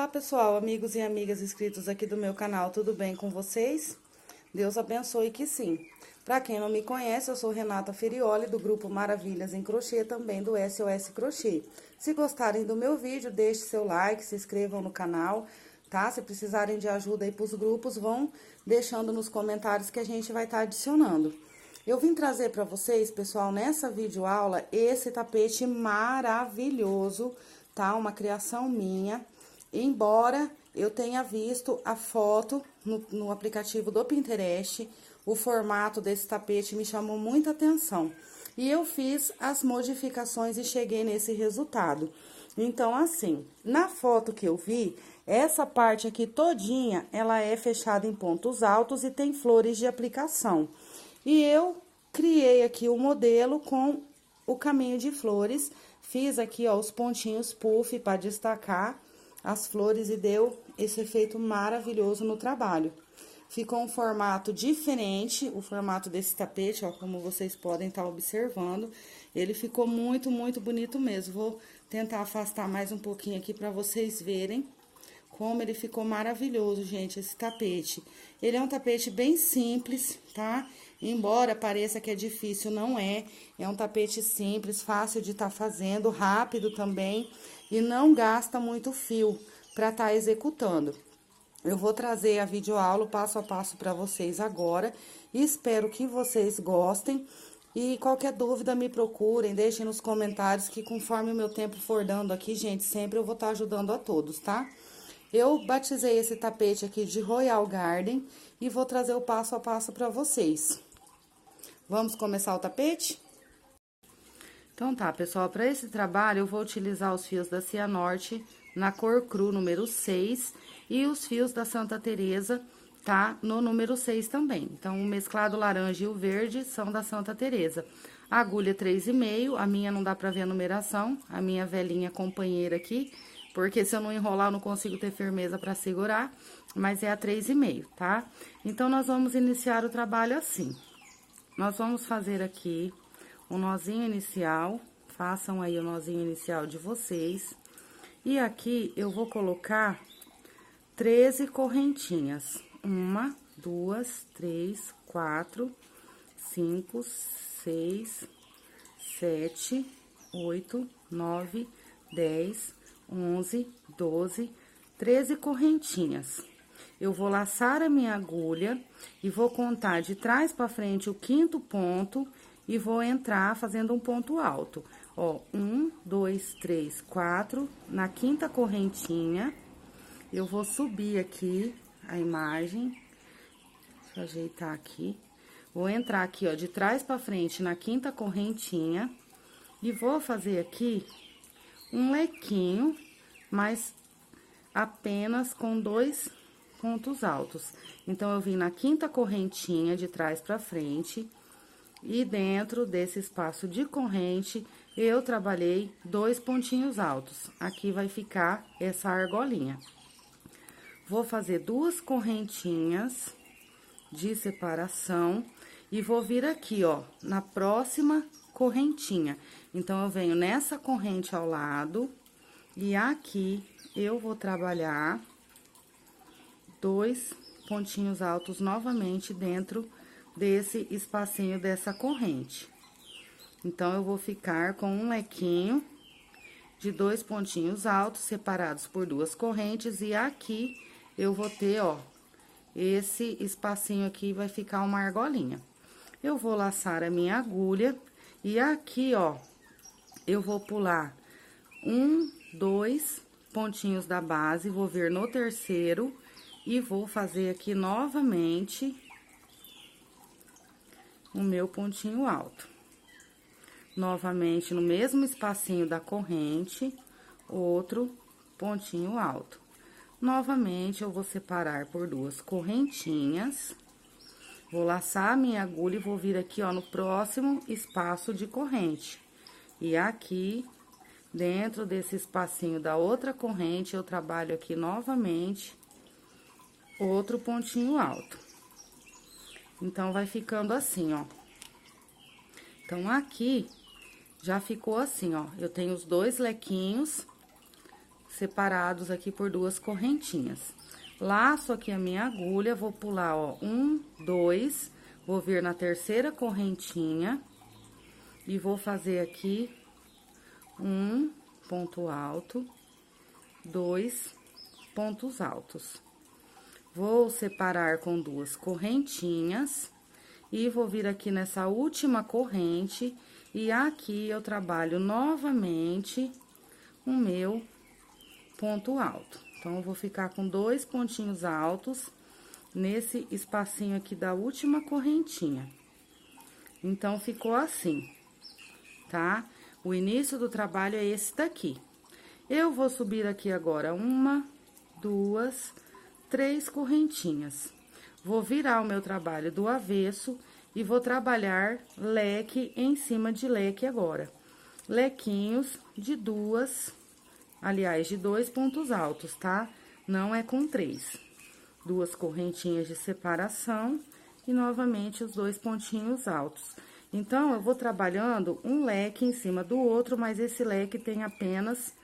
Olá pessoal, amigos e amigas inscritos aqui do meu canal, tudo bem com vocês? Deus abençoe que sim. Para quem não me conhece, eu sou Renata Ferioli, do grupo Maravilhas em Crochê, também do SOS Crochê. Se gostarem do meu vídeo, deixe seu like, se inscrevam no canal, tá? Se precisarem de ajuda aí pros grupos, vão deixando nos comentários que a gente vai estar adicionando. Eu vim trazer para vocês, pessoal, nessa videoaula, esse tapete maravilhoso, tá? Uma criação minha. Embora eu tenha visto a foto no aplicativo do Pinterest, o formato desse tapete me chamou muita atenção. E eu fiz as modificações e cheguei nesse resultado. Então, assim, na foto que eu vi, essa parte aqui todinha, ela é fechada em pontos altos e tem flores de aplicação. E eu criei aqui o modelo com o caminho de flores, fiz aqui, ó, os pontinhos puff para destacar as flores e deu esse efeito maravilhoso no trabalho. Ficou um formato diferente, o formato desse tapete, ó, como vocês podem estar observando. Ele ficou muito, muito bonito mesmo. Vou tentar afastar mais um pouquinho aqui para vocês verem como ele ficou maravilhoso, gente, esse tapete. Ele é um tapete bem simples, tá? Embora pareça que é difícil, não é. É um tapete simples, fácil de estar fazendo, rápido também. E não gasta muito fio para estar executando. Eu vou trazer a videoaula passo a passo para vocês agora. E espero que vocês gostem. E qualquer dúvida me procurem, deixem nos comentários que conforme o meu tempo for dando aqui, gente, sempre eu vou estar ajudando a todos, tá? Eu batizei esse tapete aqui de Royal Garden e vou trazer o passo a passo para vocês. Vamos começar o tapete? Então tá, pessoal, para esse trabalho eu vou utilizar os fios da Cianorte na cor cru número 6 e os fios da Santa Teresa, tá? No número 6 também. Então, o mesclado laranja e o verde são da Santa Teresa. A agulha 3,5, a minha não dá pra ver a numeração, a minha velhinha companheira aqui, porque se eu não enrolar eu não consigo ter firmeza pra segurar, mas é a 3,5, tá? Então, nós vamos iniciar o trabalho assim. Nós vamos fazer aqui um nozinho inicial, façam aí o nozinho inicial de vocês. E aqui eu vou colocar 13 correntinhas. 1, 2, 3, 4, 5, 6, 7, 8, 9, 10, 11, 12, 13 correntinhas. Eu vou laçar a minha agulha e vou contar de trás para frente o 5º ponto e vou entrar fazendo um ponto alto. Ó, 1, 2, 3, 4, na 5ª correntinha, eu vou subir aqui a imagem, deixa eu ajeitar aqui, vou entrar aqui, ó, de trás para frente na 5ª correntinha e vou fazer aqui um lequinho, mas apenas com 2 pontos altos. Então, eu vim na 5ª correntinha de trás para frente e dentro desse espaço de corrente, eu trabalhei 2 pontinhos altos. Aqui vai ficar essa argolinha. Vou fazer 2 correntinhas de separação e vou vir aqui, ó, na próxima correntinha. Então, eu venho nessa corrente ao lado e aqui eu vou trabalhar 2 pontinhos altos novamente dentro desse espacinho dessa corrente. Então, eu vou ficar com um lequinho de 2 pontinhos altos separados por 2 correntes e aqui eu vou ter, ó, esse espacinho aqui vai ficar uma argolinha. Eu vou laçar a minha agulha e aqui, ó, eu vou pular 1, 2 pontinhos da base, vou vir no terceiro e vou fazer aqui novamente o meu pontinho alto. Novamente, no mesmo espacinho da corrente, outro pontinho alto. Novamente, eu vou separar por 2 correntinhas. Vou laçar a minha agulha e vou vir aqui, ó, no próximo espaço de corrente. E aqui, dentro desse espacinho da outra corrente, eu trabalho aqui novamente outro pontinho alto. Então, vai ficando assim, ó. Então, aqui, já ficou assim, ó. Eu tenho os 2 lequinhos separados aqui por 2 correntinhas. Laço aqui a minha agulha, vou pular, ó, 1, 2, vou vir na terceira correntinha e vou fazer aqui um ponto alto, 2 pontos altos. Vou separar com 2 correntinhas e vou vir aqui nessa última corrente e aqui eu trabalho novamente o meu ponto alto. Então, eu vou ficar com 2 pontinhos altos nesse espacinho aqui da última correntinha. Então, ficou assim, tá? O início do trabalho é esse daqui. Eu vou subir aqui agora 1, 2, 3 correntinhas. Vou virar o meu trabalho do avesso e vou trabalhar leque em cima de leque agora. Lequinhos de 2 pontos altos, tá? Não é com 3. 2 correntinhas de separação e novamente os 2 pontinhos altos. Então, eu vou trabalhando um leque em cima do outro, mas esse leque tem apenas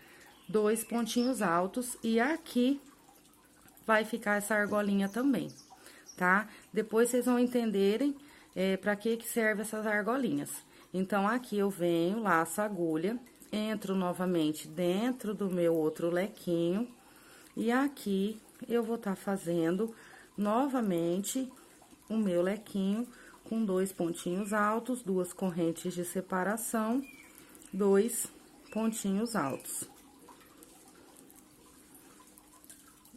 2 pontinhos altos e aqui vai ficar essa argolinha também, tá? Depois vocês vão entenderem para que serve essas argolinhas. Então, aqui eu venho, laço a agulha, entro novamente dentro do meu outro lequinho e aqui eu vou estar fazendo novamente o meu lequinho com 2 pontinhos altos, 2 correntes de separação, 2 pontinhos altos.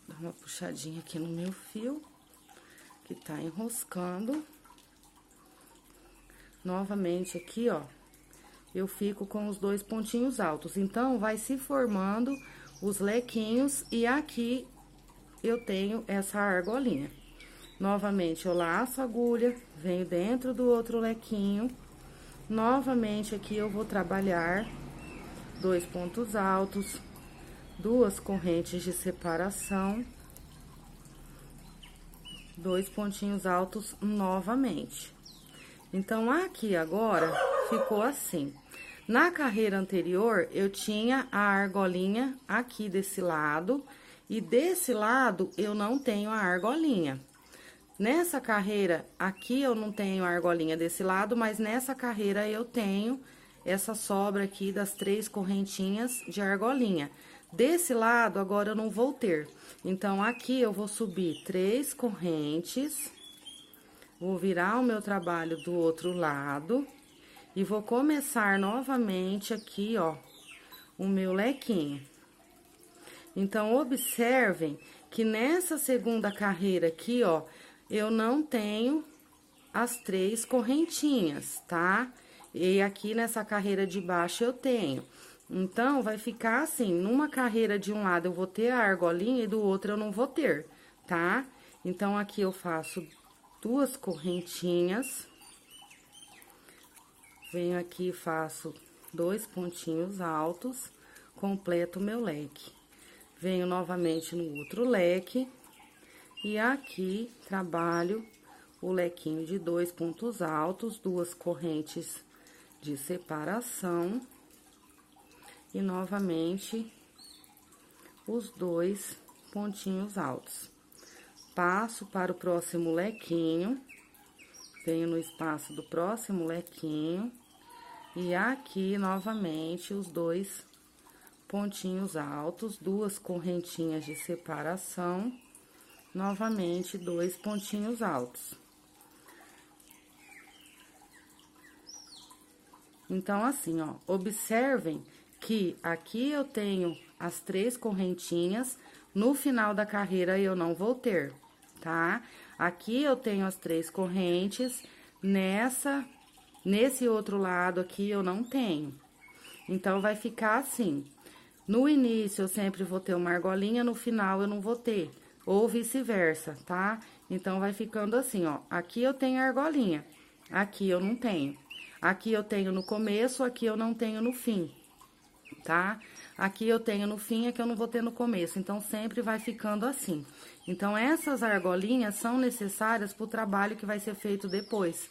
Dá uma puxadinha aqui no meu fio, que tá enroscando. Novamente aqui, ó, eu fico com os 2 pontinhos altos. Então, vai se formando os lequinhos e aqui eu tenho essa argolinha. Novamente, eu laço a agulha, venho dentro do outro lequinho. Novamente, aqui eu vou trabalhar 2 pontos altos, 2 correntes de separação, 2 pontinhos altos novamente. Então, aqui agora, ficou assim. Na carreira anterior, eu tinha a argolinha aqui desse lado, e desse lado, eu não tenho a argolinha. Nessa carreira, aqui eu não tenho a argolinha desse lado, mas nessa carreira eu tenho essa sobra aqui das 3 correntinhas de argolinha. Desse lado, agora eu não vou ter. Então, aqui eu vou subir 3 correntes, vou virar o meu trabalho do outro lado e vou começar novamente aqui, ó, o meu lequinho. Então, observem que nessa segunda carreira aqui, ó, eu não tenho as 3 correntinhas, tá? E aqui nessa carreira de baixo eu tenho. Então, vai ficar assim, numa carreira de um lado eu vou ter a argolinha e do outro eu não vou ter, tá? Então, aqui eu faço 2 correntinhas. Venho aqui e faço 2 pontinhos altos, completo o meu leque. Venho novamente no outro leque. E aqui, trabalho o lequinho de 2 pontos altos, 2 correntes de separação. E, novamente, os 2 pontinhos altos. Passo para o próximo lequinho, venho no espaço do próximo lequinho. E aqui, novamente, os 2 pontinhos altos, 2 correntinhas de separação. Novamente, 2 pontinhos altos. Então, assim, ó, observem que aqui eu tenho as 3 correntinhas, no final da carreira eu não vou ter, tá? Aqui eu tenho as 3 correntes, nesse outro lado aqui eu não tenho. Então, vai ficar assim. No início, eu sempre vou ter uma argolinha, no final eu não vou ter. Ou vice-versa, tá? Então, vai ficando assim, ó. Aqui eu tenho argolinha, aqui eu não tenho. Aqui eu tenho no começo, aqui eu não tenho no fim, tá? Aqui eu tenho no fim, aqui eu não vou ter no começo. Então, sempre vai ficando assim. Então, essas argolinhas são necessárias pro trabalho que vai ser feito depois,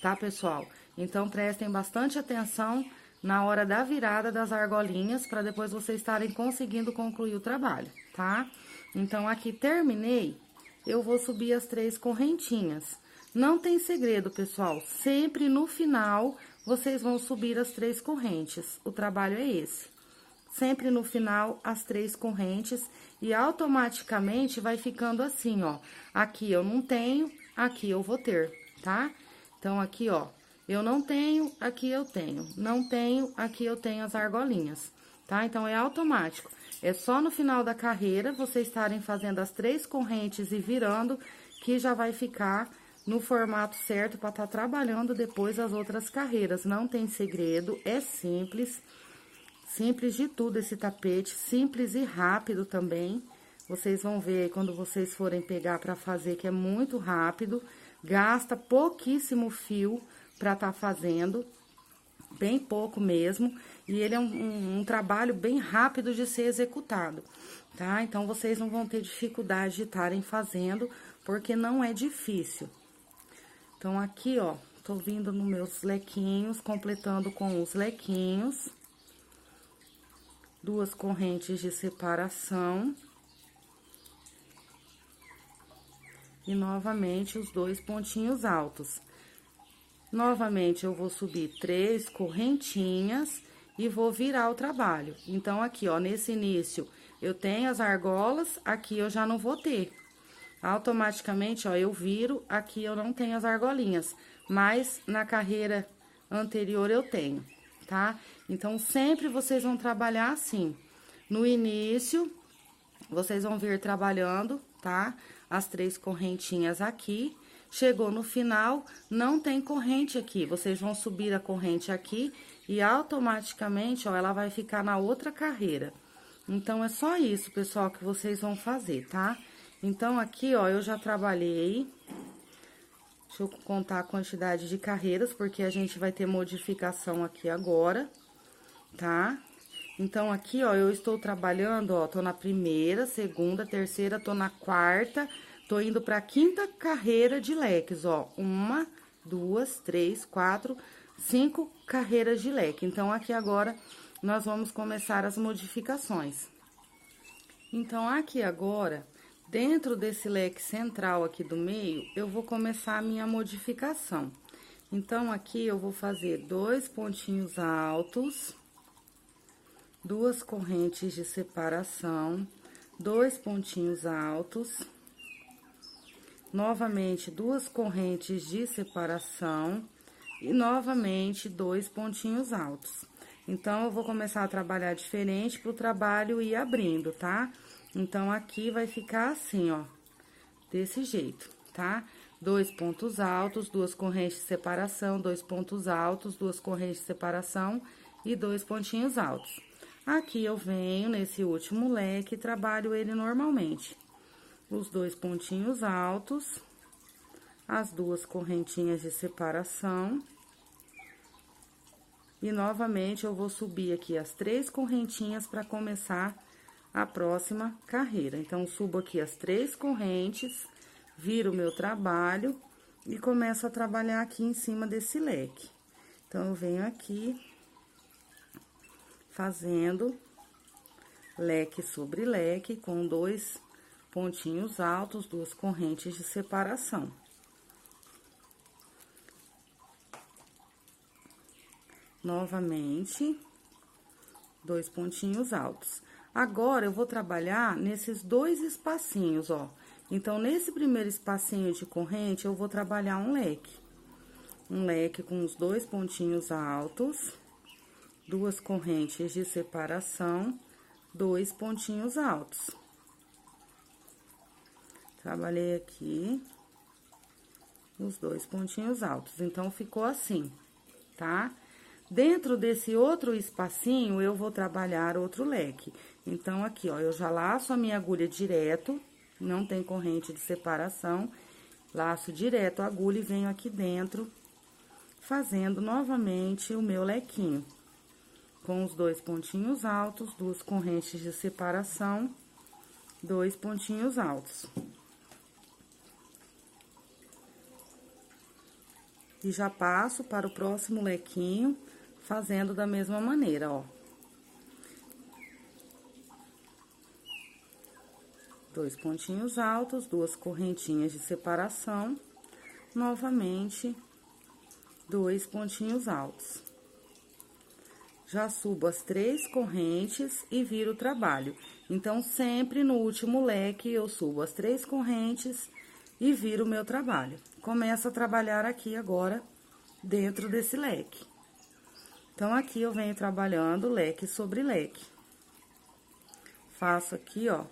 tá, pessoal? Então, prestem bastante atenção na hora da virada das argolinhas, para depois vocês estarem conseguindo concluir o trabalho, tá? Então, aqui terminei, eu vou subir as 3 correntinhas. Não tem segredo, pessoal, sempre no final vocês vão subir as 3 correntes, o trabalho é esse. Sempre no final, as 3 correntes, e automaticamente vai ficando assim, ó. Aqui eu não tenho, aqui eu vou ter, tá? Então, aqui, ó, eu não tenho, aqui eu tenho. Não tenho, aqui eu tenho as argolinhas, tá? Então, é automático. É só no final da carreira, vocês estarem fazendo as 3 correntes e virando, que já vai ficar no formato certo para estar trabalhando depois as outras carreiras. Não tem segredo, é simples. Simples de tudo esse tapete, simples e rápido também. Vocês vão ver quando vocês forem pegar para fazer que é muito rápido, gasta pouquíssimo fio para estar fazendo, bem pouco mesmo, e ele é um trabalho bem rápido de ser executado, tá? Então, vocês não vão ter dificuldade de estarem fazendo, porque não é difícil. Então, aqui, ó, tô vindo nos meus lequinhos, completando com os lequinhos. 2 correntes de separação. E, novamente, os 2 pontinhos altos. Novamente, eu vou subir 3 correntinhas e vou virar o trabalho. Então, aqui, ó, nesse início, eu tenho as argolas, aqui eu já não vou ter. Automaticamente, ó, eu viro, aqui eu não tenho as argolinhas, mas na carreira anterior eu tenho, tá? Então, sempre vocês vão trabalhar assim. No início, vocês vão vir trabalhando, tá? As 3 correntinhas aqui. Chegou no final, não tem corrente aqui. Vocês vão subir a corrente aqui e automaticamente, ó, ela vai ficar na outra carreira. Então, é só isso, pessoal, que vocês vão fazer, tá? Então, aqui, ó, eu já trabalhei. Deixa eu contar a quantidade de carreiras, porque a gente vai ter modificação aqui agora, tá? Então, aqui, ó, eu estou trabalhando, ó, tô na primeira, segunda, terceira, tô na quarta, tô indo pra 5ª carreira de leques, ó. 1, 2, 3, 4, 5 carreiras de leque. Então, aqui agora, nós vamos começar as modificações. Então, aqui agora, dentro desse leque central aqui do meio, eu vou começar a minha modificação. Então, aqui eu vou fazer 2 pontinhos altos, 2 correntes de separação, 2 pontinhos altos, novamente 2 correntes de separação e novamente 2 pontinhos altos. Então, eu vou começar a trabalhar diferente para o trabalho ir abrindo, tá? Então, aqui vai ficar assim, ó, desse jeito, tá? 2 pontos altos, 2 correntes de separação, 2 pontos altos, 2 correntes de separação e 2 pontinhos altos. Aqui, eu venho nesse último leque e trabalho ele normalmente. Os 2 pontinhos altos, as 2 correntinhas de separação. E, novamente, eu vou subir aqui as 3 correntinhas para começar a próxima carreira. Então, subo aqui as 3 correntes, viro o meu trabalho e começo a trabalhar aqui em cima desse leque. Então, eu venho aqui fazendo leque sobre leque com 2 pontinhos altos, 2 correntes de separação. Novamente, 2 pontinhos altos. Agora, eu vou trabalhar nesses 2 espacinhos, ó. Então, nesse primeiro espacinho de corrente, eu vou trabalhar um leque. Um leque com os 2 pontinhos altos, 2 correntes de separação, 2 pontinhos altos. Trabalhei aqui os 2 pontinhos altos. Então, ficou assim, tá? Dentro desse outro espacinho, eu vou trabalhar outro leque. Então, aqui, ó, eu já laço a minha agulha direto, não tem corrente de separação, laço direto a agulha e venho aqui dentro, fazendo novamente o meu lequinho. Com os 2 pontinhos altos, 2 correntes de separação, 2 pontinhos altos. E já passo para o próximo lequinho, fazendo da mesma maneira, ó. 2 pontinhos altos, 2 correntinhas de separação, novamente 2 pontinhos altos. Já subo as 3 correntes e viro o trabalho. Então, sempre no último leque, eu subo as 3 correntes e viro o meu trabalho. Começo a trabalhar aqui agora, dentro desse leque. Então, aqui eu venho trabalhando leque sobre leque. Faço aqui, ó,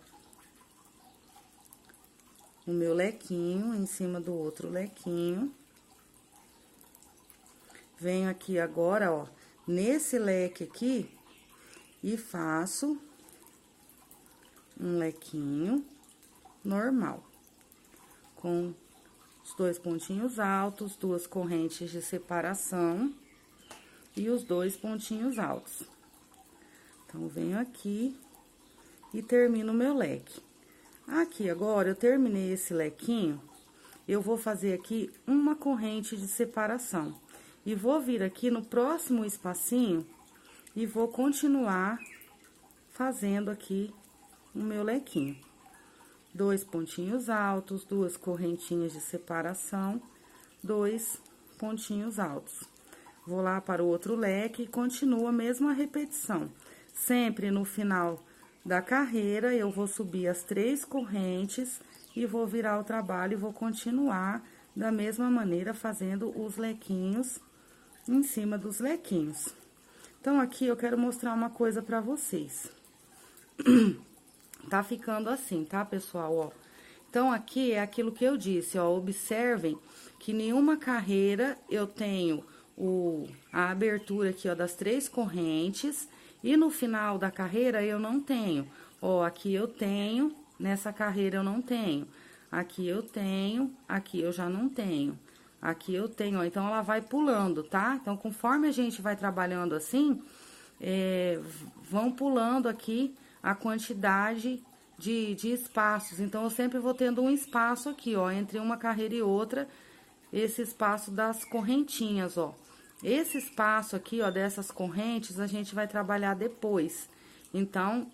o meu lequinho em cima do outro lequinho. Venho aqui agora, ó, nesse leque aqui, e faço um lequinho normal, com os 2 pontinhos altos, 2 correntes de separação e os 2 pontinhos altos. Então, venho aqui e termino o meu leque. Aqui, agora, eu terminei esse lequinho, eu vou fazer aqui uma corrente de separação. E vou vir aqui no próximo espacinho e vou continuar fazendo aqui o meu lequinho. 2 pontinhos altos, 2 correntinhas de separação, 2 pontinhos altos. Vou lá para o outro leque e continuo a mesma repetição. Sempre no final da carreira, eu vou subir as 3 correntes e vou virar o trabalho e vou continuar da mesma maneira fazendo os lequinhos em cima dos lequinhos. Então, aqui eu quero mostrar uma coisa pra vocês. Tá ficando assim, tá, pessoal, ó? Então, aqui é aquilo que eu disse, ó, observem que nenhuma carreira eu tenho a abertura aqui, ó, das 3 correntes, e no final da carreira eu não tenho. Ó, aqui eu tenho, nessa carreira eu não tenho. Aqui eu tenho, aqui eu já não tenho. Aqui eu tenho, ó, então ela vai pulando, tá? Então, conforme a gente vai trabalhando assim, vão pulando aqui a quantidade de espaços. Então, eu sempre vou tendo um espaço aqui, ó, entre uma carreira e outra, esse espaço das correntinhas, ó. Esse espaço aqui, ó, dessas correntes, a gente vai trabalhar depois. Então,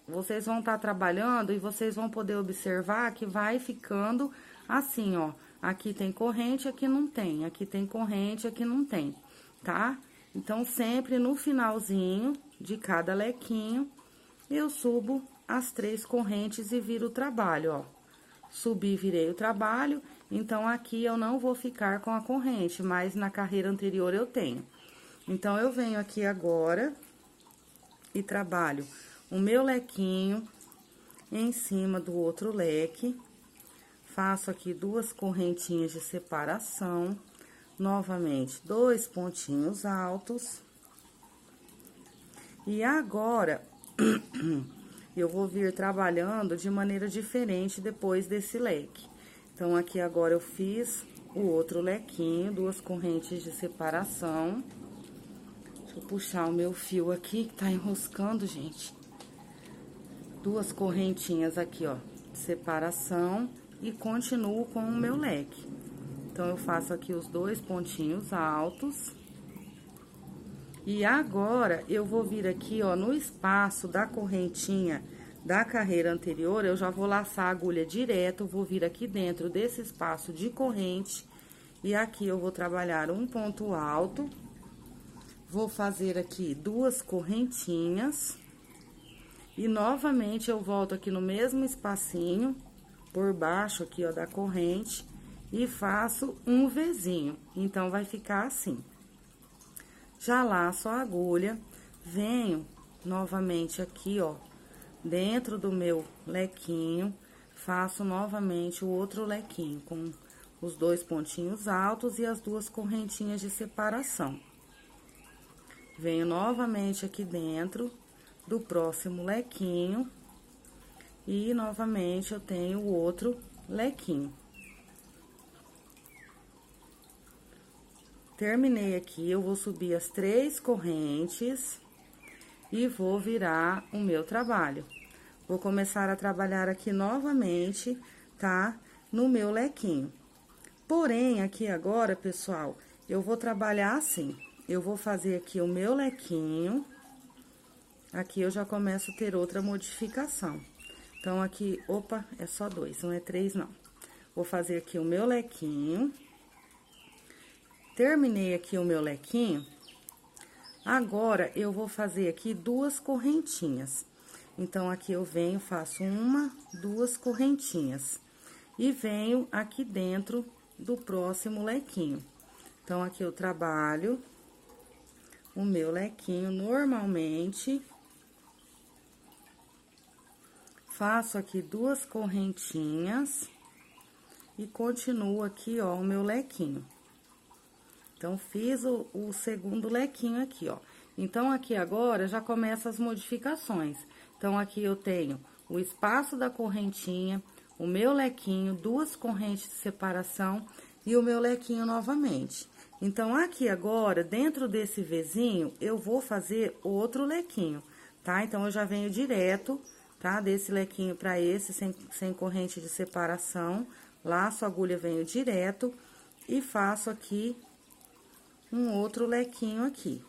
vocês vão estar trabalhando e vocês vão poder observar que vai ficando assim, ó. Aqui tem corrente, aqui não tem. Aqui tem corrente, aqui não tem, tá? Então, sempre no finalzinho de cada lequinho, eu subo as 3 correntes e viro o trabalho, ó. Subi, virei o trabalho, então, aqui eu não vou ficar com a corrente, mas na carreira anterior eu tenho. Então, eu venho aqui agora e trabalho o meu lequinho em cima do outro leque. Faço aqui 2 correntinhas de separação, novamente 2 pontinhos altos. E agora, eu vou vir trabalhando de maneira diferente depois desse leque. Então, aqui agora eu fiz o outro lequinho, 2 correntes de separação. Deixa eu puxar o meu fio aqui, que tá enroscando, gente. 2 correntinhas aqui, ó, de separação. E continuo com o meu leque. Então, eu faço aqui os 2 pontinhos altos. E agora, eu vou vir aqui, ó, no espaço da correntinha da carreira anterior, eu já vou laçar a agulha direto, vou vir aqui dentro desse espaço de corrente. E aqui eu vou trabalhar um ponto alto. Vou fazer aqui 2 correntinhas. E novamente, eu volto aqui no mesmo espacinho, por baixo aqui, ó, da corrente, e faço um Vzinho. Então, vai ficar assim. Já laço a agulha, venho novamente aqui, ó, dentro do meu lequinho, faço novamente o outro lequinho, com os 2 pontinhos altos e as 2 correntinhas de separação. Venho novamente aqui dentro do próximo lequinho. E, novamente, eu tenho o outro lequinho. Terminei aqui, eu vou subir as 3 correntes e vou virar o meu trabalho. Vou começar a trabalhar aqui novamente, tá? No meu lequinho. Porém, aqui agora, pessoal, eu vou trabalhar assim. eu vou fazer aqui o meu lequinho. Aqui eu já começo a ter outra modificação. Então, aqui, opa, é só 2, não é 3, não. Vou fazer aqui o meu lequinho. Terminei aqui o meu lequinho. Agora, eu vou fazer aqui 2 correntinhas. Então, aqui eu venho, faço 1, 2 correntinhas. E venho aqui dentro do próximo lequinho. Então, aqui eu trabalho o meu lequinho normalmente. Faço aqui 2 correntinhas. E continuo aqui, ó, o meu lequinho. Então, fiz o segundo lequinho aqui, ó. Então, aqui agora, já começa as modificações. Então, aqui eu tenho o espaço da correntinha, o meu lequinho, 2 correntes de separação e o meu lequinho novamente. Então, aqui agora, dentro desse Vzinho, eu vou fazer outro lequinho, tá? Então, eu já venho direto, tá? Desse lequinho pra esse, sem corrente de separação. Laço a agulha, venho direto e faço aqui um outro lequinho aqui.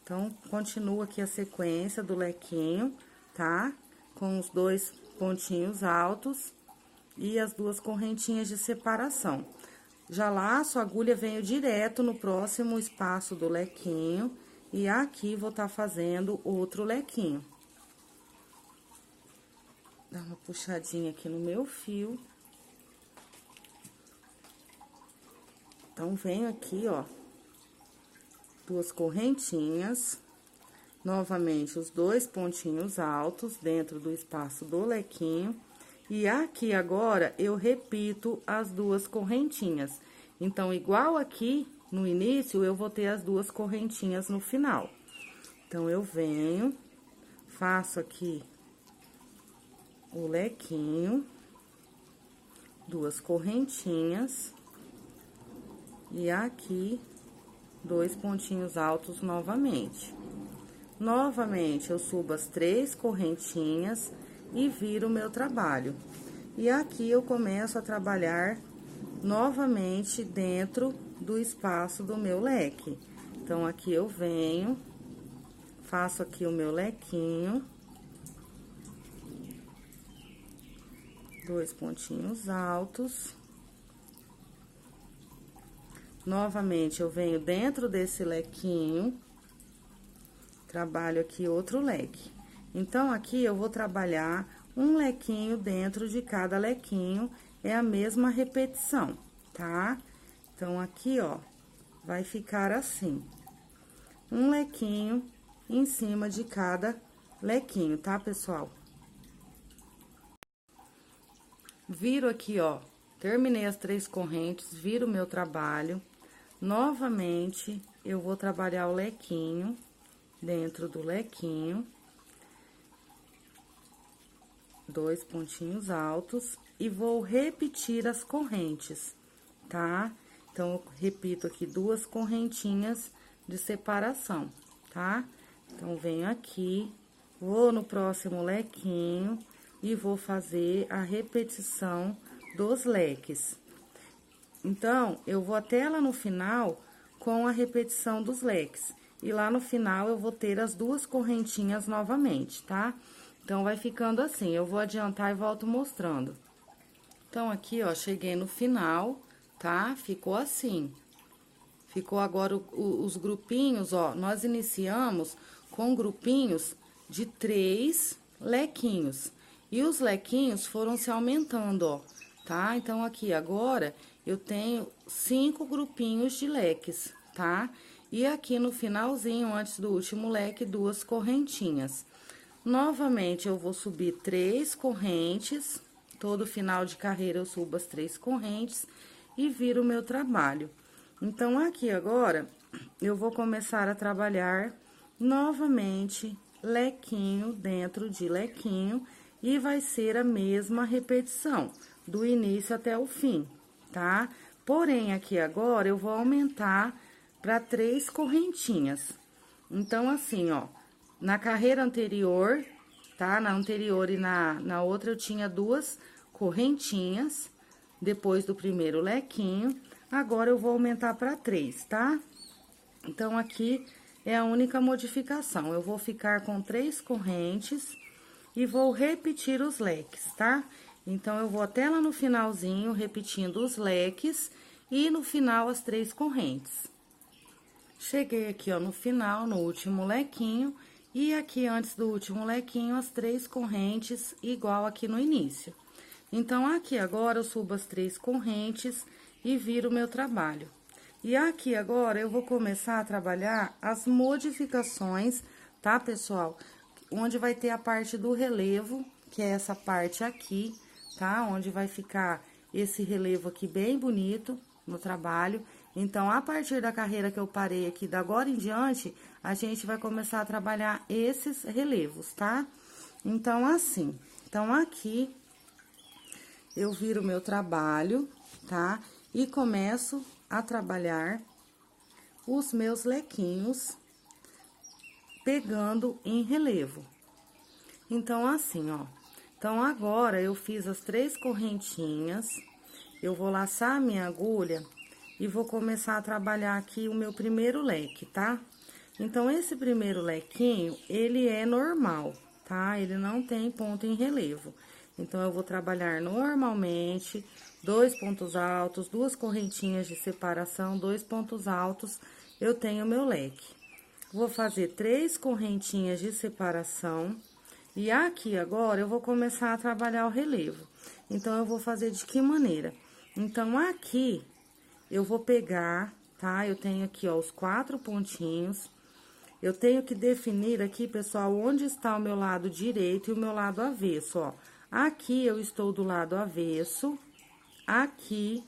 Então, continuo aqui a sequência do lequinho, tá? Com os 2 pontinhos altos e as 2 correntinhas de separação. Já laço a agulha, venho direto no próximo espaço do lequinho e aqui vou tá fazendo outro lequinho. Dá uma puxadinha aqui no meu fio. Então, venho aqui, ó, 2 correntinhas, novamente os 2 pontinhos altos dentro do espaço do lequinho. E aqui agora, eu repito as 2 correntinhas. Então, igual aqui no início, eu vou ter as 2 correntinhas no final. Então, eu venho, faço aqui o lequinho, 2 correntinhas. E aqui, 2 pontinhos altos novamente. Novamente, eu subo as 3 correntinhas e viro o meu trabalho. E aqui, eu começo a trabalhar novamente dentro do espaço do meu leque. Então, aqui eu venho, faço aqui o meu lequinho. 2 pontinhos altos. Novamente, eu venho dentro desse lequinho, trabalho aqui outro leque. Então, aqui eu vou trabalhar um lequinho dentro de cada lequinho, é a mesma repetição, tá? Então, aqui, ó, vai ficar assim. Um lequinho em cima de cada lequinho, tá, pessoal? Viro aqui, ó, terminei as 3 correntes, viro o meu trabalho. Novamente, eu vou trabalhar o lequinho, dentro do lequinho. 2 pontinhos altos e vou repetir as correntes, tá? Então, eu repito aqui 2 correntinhas de separação, tá? Então, venho aqui, vou no próximo lequinho e vou fazer a repetição dos leques. Então, eu vou até lá no final com a repetição dos leques. E lá no final, eu vou ter as 2 correntinhas novamente, tá? Então, vai ficando assim. Eu vou adiantar e volto mostrando. Então, aqui, ó, cheguei no final, tá? Ficou assim. Ficou agora os grupinhos, ó. Nós iniciamos com grupinhos de 3 lequinhos. E os lequinhos foram se aumentando, ó, tá? Então, aqui agora, eu tenho 5 grupinhos de leques, tá? E aqui no finalzinho, antes do último leque, 2 correntinhas. Novamente, eu vou subir 3 correntes, todo final de carreira eu subo as 3 correntes e viro o meu trabalho. Então, aqui agora, eu vou começar a trabalhar novamente lequinho dentro de lequinho e vai ser a mesma repetição, do início até o fim, tá? Porém, aqui agora, eu vou aumentar para 3 correntinhas. Então, assim, ó, na carreira anterior, tá? Na anterior e na outra, eu tinha 2 correntinhas, depois do primeiro lequinho. Agora, eu vou aumentar para 3, tá? Então, aqui é a única modificação. Eu vou ficar com 3 correntes e vou repetir os leques, tá? Então, eu vou até lá no finalzinho, repetindo os leques e no final as 3 correntes. Cheguei aqui, ó, no final, no último lequinho, e aqui antes do último lequinho, as 3 correntes, igual aqui no início. Então, aqui agora, eu subo as 3 correntes e viro o meu trabalho. E aqui agora, eu vou começar a trabalhar as modificações, tá, pessoal? Onde vai ter a parte do relevo, que é essa parte aqui, tá? Onde vai ficar esse relevo aqui bem bonito no trabalho. Então, a partir da carreira que eu parei aqui, da agora em diante, a gente vai começar a trabalhar esses relevos, tá? Então, assim, então aqui eu viro o meu trabalho, tá? E começo a trabalhar os meus lequinhos, pegando em relevo. Então, assim, ó. Então, agora, eu fiz as 3 correntinhas, eu vou laçar a minha agulha e vou começar a trabalhar aqui o meu primeiro leque, tá? Então, esse primeiro lequinho, ele é normal, tá? Ele não tem ponto em relevo. Então, eu vou trabalhar normalmente, 2 pontos altos, 2 correntinhas de separação, 2 pontos altos, eu tenho meu leque. Vou fazer 3 correntinhas de separação, e aqui agora eu vou começar a trabalhar o relevo. Então, eu vou fazer de que maneira? Então, aqui eu vou pegar, tá? Eu tenho aqui, ó, os 4 pontinhos. Eu tenho que definir aqui, pessoal, onde está o meu lado direito e o meu lado avesso, ó. Aqui eu estou do lado avesso, aqui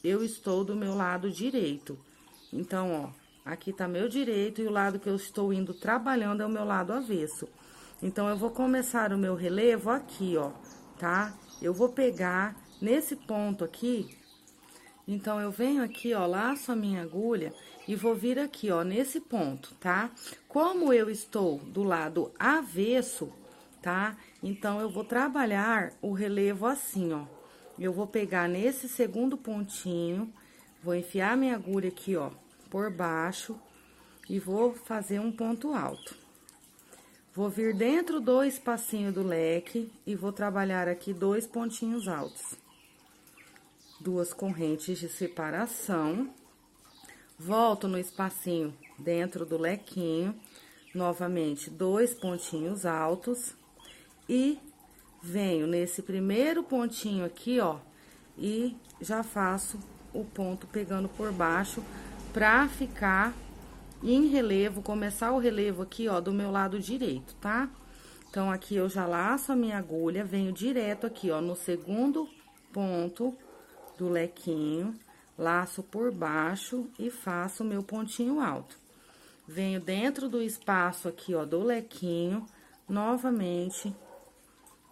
eu estou do meu lado direito. Então, ó, aqui tá meu direito e o lado que eu estou indo trabalhando é o meu lado avesso. Então, eu vou começar o meu relevo aqui, ó, tá? Eu vou pegar nesse ponto aqui. Então, eu venho aqui, ó, laço a minha agulha e vou vir aqui, ó, nesse ponto, tá? Como eu estou do lado avesso, tá? Então, eu vou trabalhar o relevo assim, ó. Eu vou pegar nesse segundo pontinho, vou enfiar minha agulha aqui, ó, por baixo e vou fazer um ponto alto. Vou vir dentro do espacinho do leque e vou trabalhar aqui 2 pontinhos altos. 2 correntes de separação, volto no espacinho dentro do lequinho, novamente 2 pontinhos altos e venho nesse primeiro pontinho aqui, ó, e já faço o ponto pegando por baixo pra ficar em relevo, começar o relevo aqui, ó, do meu lado direito, tá? Então, aqui eu já laço a minha agulha, venho direto aqui, ó, no segundo ponto do lequinho, laço por baixo e faço o meu pontinho alto. Venho dentro do espaço aqui, ó, do lequinho, novamente,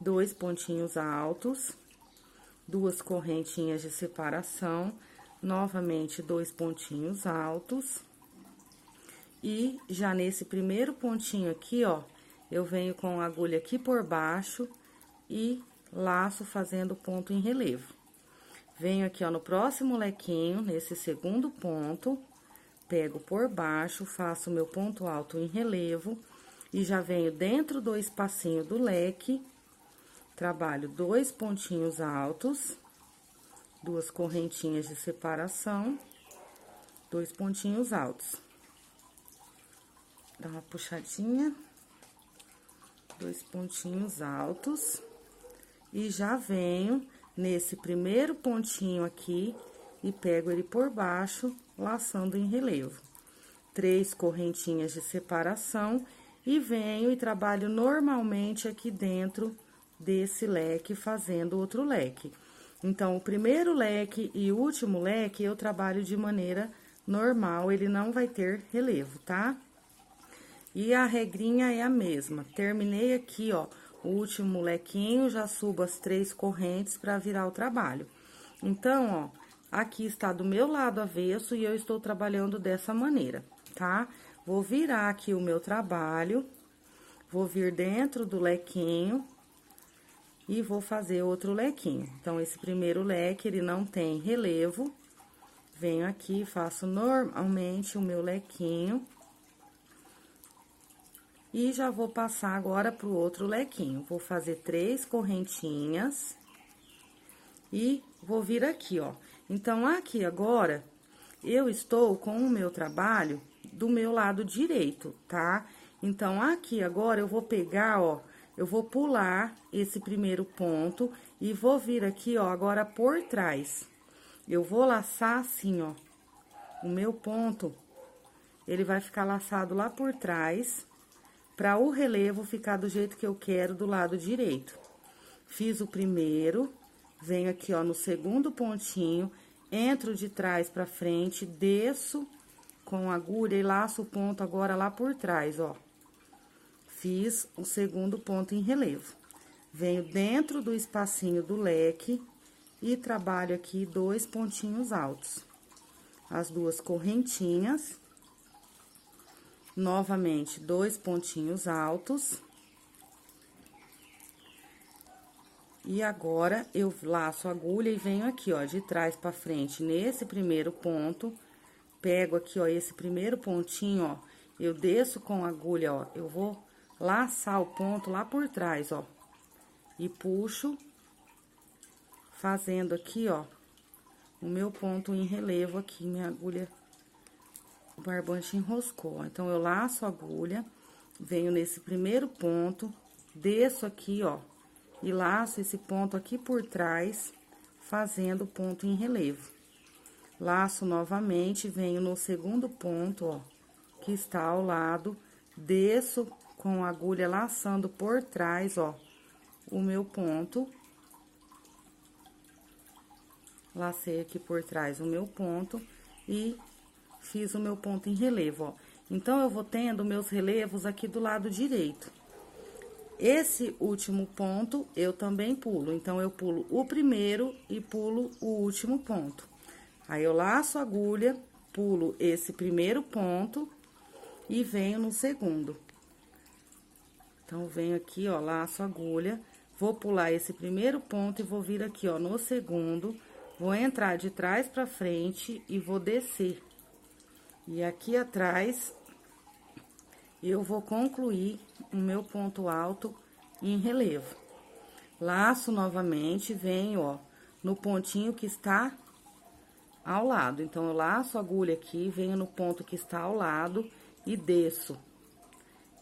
2 pontinhos altos, 2 correntinhas de separação, novamente 2 pontinhos altos. E já nesse primeiro pontinho aqui, ó, eu venho com a agulha aqui por baixo e laço fazendo ponto em relevo. Venho aqui, ó, no próximo lequinho, nesse segundo ponto, pego por baixo, faço meu ponto alto em relevo e já venho dentro do espacinho do leque, trabalho 2 pontinhos altos, 2 correntinhas de separação, 2 pontinhos altos. Dá uma puxadinha, 2 pontinhos altos e já venho nesse primeiro pontinho aqui e pego ele por baixo, laçando em relevo. 3 correntinhas de separação e venho e trabalho normalmente aqui dentro desse leque, fazendo outro leque. Então, o primeiro leque e o último leque eu trabalho de maneira normal, ele não vai ter relevo, tá? E a regrinha é a mesma. Terminei aqui, ó, o último lequinho, já subo as 3 correntes para virar o trabalho. Então, ó, aqui está do meu lado avesso e eu estou trabalhando dessa maneira, tá? Vou virar aqui o meu trabalho, vou vir dentro do lequinho e vou fazer outro lequinho. Então, esse primeiro leque, ele não tem relevo, venho aqui, faço normalmente o meu lequinho. E já vou passar agora pro outro lequinho. Vou fazer 3 correntinhas. E vou vir aqui, ó. Então, aqui agora, eu estou com o meu trabalho do meu lado direito, tá? Então, aqui agora, eu vou pegar, ó, eu vou pular esse primeiro ponto e vou vir aqui, ó, agora por trás. Eu vou laçar assim, ó, o meu ponto, ele vai ficar laçado lá por trás, para o relevo ficar do jeito que eu quero do lado direito. Fiz o primeiro, venho aqui, ó, no segundo pontinho, entro de trás pra frente, desço com a agulha e laço o ponto agora lá por trás, ó. Fiz o segundo ponto em relevo. Venho dentro do espacinho do leque e trabalho aqui 2 pontinhos altos. As 2 correntinhas. Novamente, 2 pontinhos altos. E agora, eu laço a agulha e venho aqui, ó, de trás pra frente, nesse primeiro ponto. Pego aqui, ó, esse primeiro pontinho, ó, eu desço com a agulha, ó, eu vou laçar o ponto lá por trás, ó. E puxo, fazendo aqui, ó, o meu ponto em relevo aqui, minha agulha, o barbante enroscou, ó. Então, eu laço a agulha, venho nesse primeiro ponto, desço aqui, ó, e laço esse ponto aqui por trás, fazendo ponto em relevo. Laço novamente, venho no segundo ponto, ó, que está ao lado, desço com a agulha laçando por trás, ó, o meu ponto. Lacei aqui por trás o meu ponto e fiz o meu ponto em relevo, ó. Então, eu vou tendo meus relevos aqui do lado direito. Esse último ponto, eu também pulo. Então, eu pulo o primeiro e pulo o último ponto. Aí, eu laço a agulha, pulo esse primeiro ponto e venho no segundo. Então, venho aqui, ó, laço a agulha, vou pular esse primeiro ponto e vou vir aqui, ó, no segundo. Vou entrar de trás pra frente e vou descer. E aqui atrás, eu vou concluir o meu ponto alto em relevo. Laço novamente, venho, ó, no pontinho que está ao lado. Então, eu laço a agulha aqui, venho no ponto que está ao lado e desço.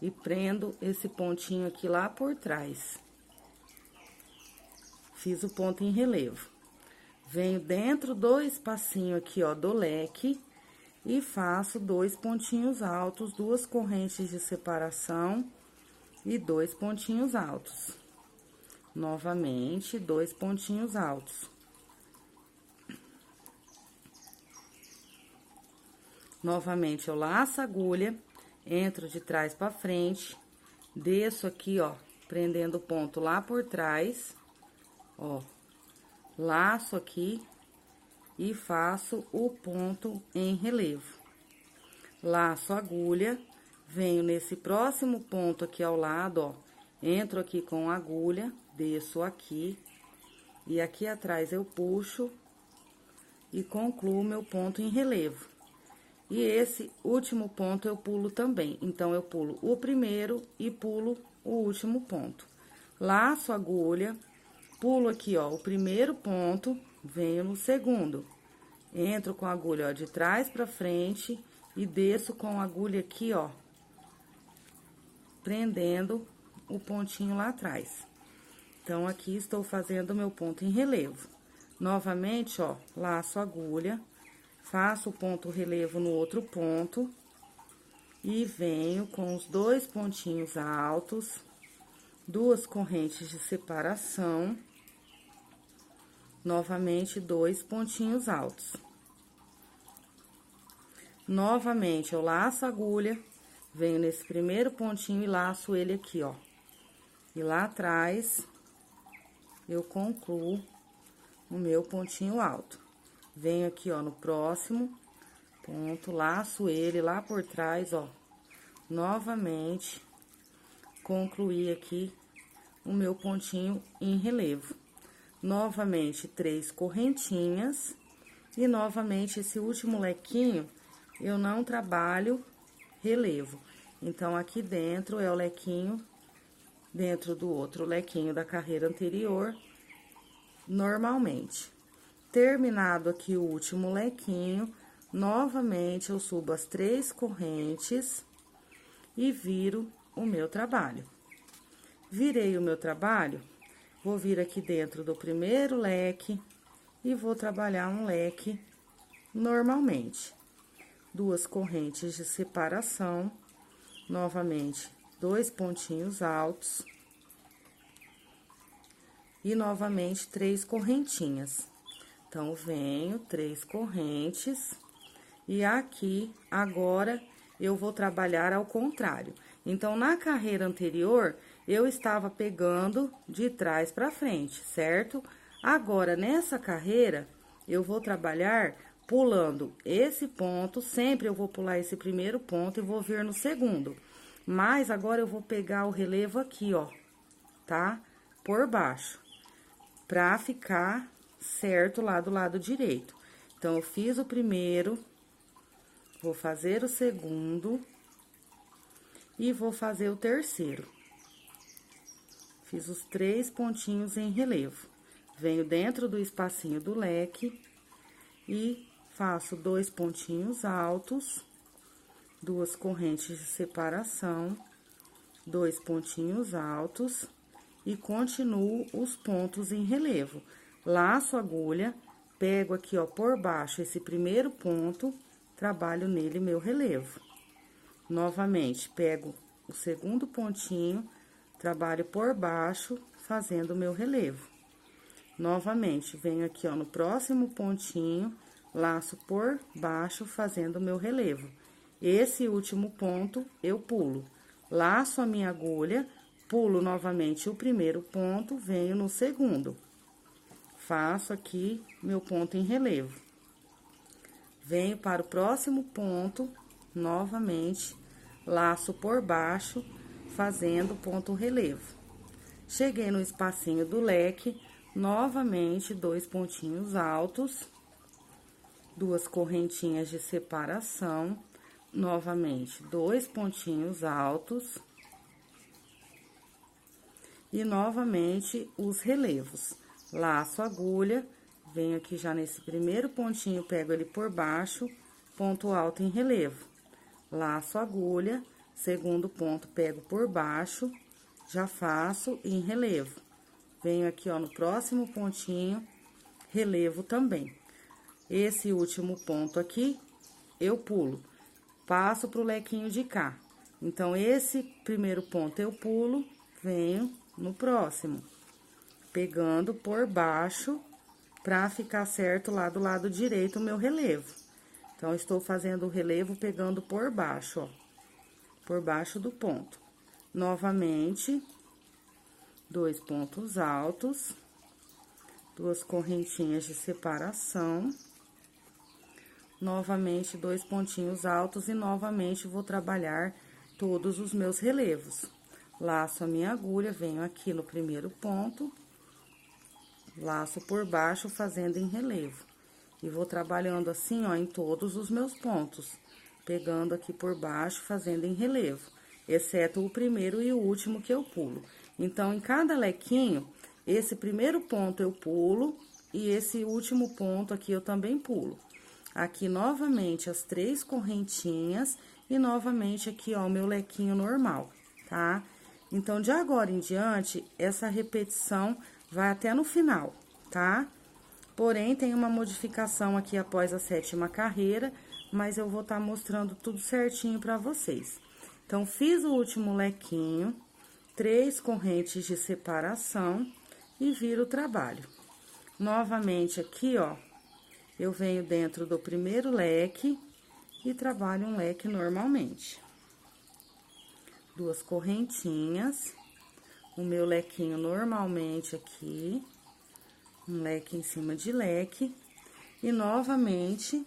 E prendo esse pontinho aqui lá por trás. Fiz o ponto em relevo. Venho dentro do espacinho aqui, ó, do leque e faço 2 pontinhos altos, 2 correntes de separação e 2 pontinhos altos. Novamente, 2 pontinhos altos. Novamente, eu laço a agulha, entro de trás pra frente, desço aqui, ó, prendendo o ponto lá por trás, ó, laço aqui e faço o ponto em relevo. Laço a agulha, venho nesse próximo ponto aqui ao lado, ó, entro aqui com a agulha, desço aqui, e aqui atrás eu puxo e concluo meu ponto em relevo. E esse último ponto eu pulo também. Então, eu pulo o primeiro e pulo o último ponto. Laço a agulha, pulo aqui, ó, o primeiro ponto, venho no segundo. Entro com a agulha, ó, de trás pra frente e desço com a agulha aqui, ó, prendendo o pontinho lá atrás. Então, aqui estou fazendo meu ponto em relevo. Novamente, ó, laço a agulha. Faço o ponto relevo no outro ponto e venho com os 2 pontinhos altos, 2 correntes de separação, novamente 2 pontinhos altos. Novamente, eu laço a agulha, venho nesse primeiro pontinho e laço ele aqui, ó. E lá atrás, eu concluo o meu pontinho alto. Venho aqui, ó, no próximo ponto, laço ele lá por trás, ó. Novamente, concluir aqui o meu pontinho em relevo. Novamente, 3 correntinhas E novamente, esse último lequinho, eu não trabalho relevo. Então, aqui dentro é o lequinho, dentro do outro lequinho da carreira anterior, normalmente. Terminado aqui o último lequinho, novamente eu subo as 3 correntes e viro o meu trabalho. Virei o meu trabalho, vou vir aqui dentro do primeiro leque e vou trabalhar um leque normalmente. 2 correntes de separação, novamente 2 pontinhos altos e novamente 3 correntinhas. Então, venho 3 correntes e aqui agora eu vou trabalhar ao contrário. Então, na carreira anterior, eu estava pegando de trás para frente, certo? Agora, nessa carreira, eu vou trabalhar pulando esse ponto, sempre eu vou pular esse primeiro ponto e vou vir no segundo. Mas, agora eu vou pegar o relevo aqui, ó, tá? Por baixo, pra ficar certo lá do lado direito. Então, eu fiz o primeiro, vou fazer o segundo e vou fazer o terceiro. Fiz os 3 pontinhos em relevo. Venho dentro do espacinho do leque e faço 2 pontinhos altos, 2 correntes de separação, 2 pontinhos altos e continuo os pontos em relevo. Laço a agulha, pego aqui, ó, por baixo esse primeiro ponto, trabalho nele meu relevo. Novamente, pego o segundo pontinho, trabalho por baixo, fazendo o meu relevo. Novamente, venho aqui, ó, no próximo pontinho, laço por baixo, fazendo o meu relevo. Esse último ponto, eu pulo. Laço a minha agulha, pulo novamente o primeiro ponto, venho no segundo. Faço aqui meu ponto em relevo. Venho para o próximo ponto, novamente, laço por baixo, fazendo ponto relevo. Cheguei no espacinho do leque, novamente, 2 pontinhos altos, 2 correntinhas de separação, novamente, 2 pontinhos altos e novamente os relevos. Laço a agulha, venho aqui já nesse primeiro pontinho, pego ele por baixo, ponto alto em relevo. Laço a agulha, segundo ponto, pego por baixo, já faço em relevo. Venho aqui, ó, no próximo pontinho, relevo também. Esse último ponto aqui, eu pulo, passo pro lequinho de cá. Então, esse primeiro ponto eu pulo, venho no próximo, pegando por baixo, pra ficar certo lá do lado direito o meu relevo. Então, estou fazendo o relevo pegando por baixo, ó, por baixo do ponto. Novamente, 2 pontos altos, 2 correntinhas de separação, novamente 2 pontinhos altos e novamente vou trabalhar todos os meus relevos. Laço a minha agulha, venho aqui no primeiro ponto, laço por baixo fazendo em relevo. E vou trabalhando assim, ó, em todos os meus pontos, pegando aqui por baixo, fazendo em relevo, exceto o primeiro e o último que eu pulo. Então, em cada lequinho, esse primeiro ponto eu pulo e esse último ponto aqui eu também pulo. Aqui, novamente, as 3 correntinhas e novamente aqui, ó, o meu lequinho normal, tá? Então, de agora em diante, essa repetição vai até no final, tá? Porém, tem uma modificação aqui após a 7ª carreira, mas eu vou estar mostrando tudo certinho pra vocês. Então, fiz o último lequinho, 3 correntes de separação e viro o trabalho. Novamente aqui, ó, eu venho dentro do primeiro leque e trabalho um leque normalmente. 2 correntinhas, o meu lequinho normalmente aqui, um leque em cima de leque, e novamente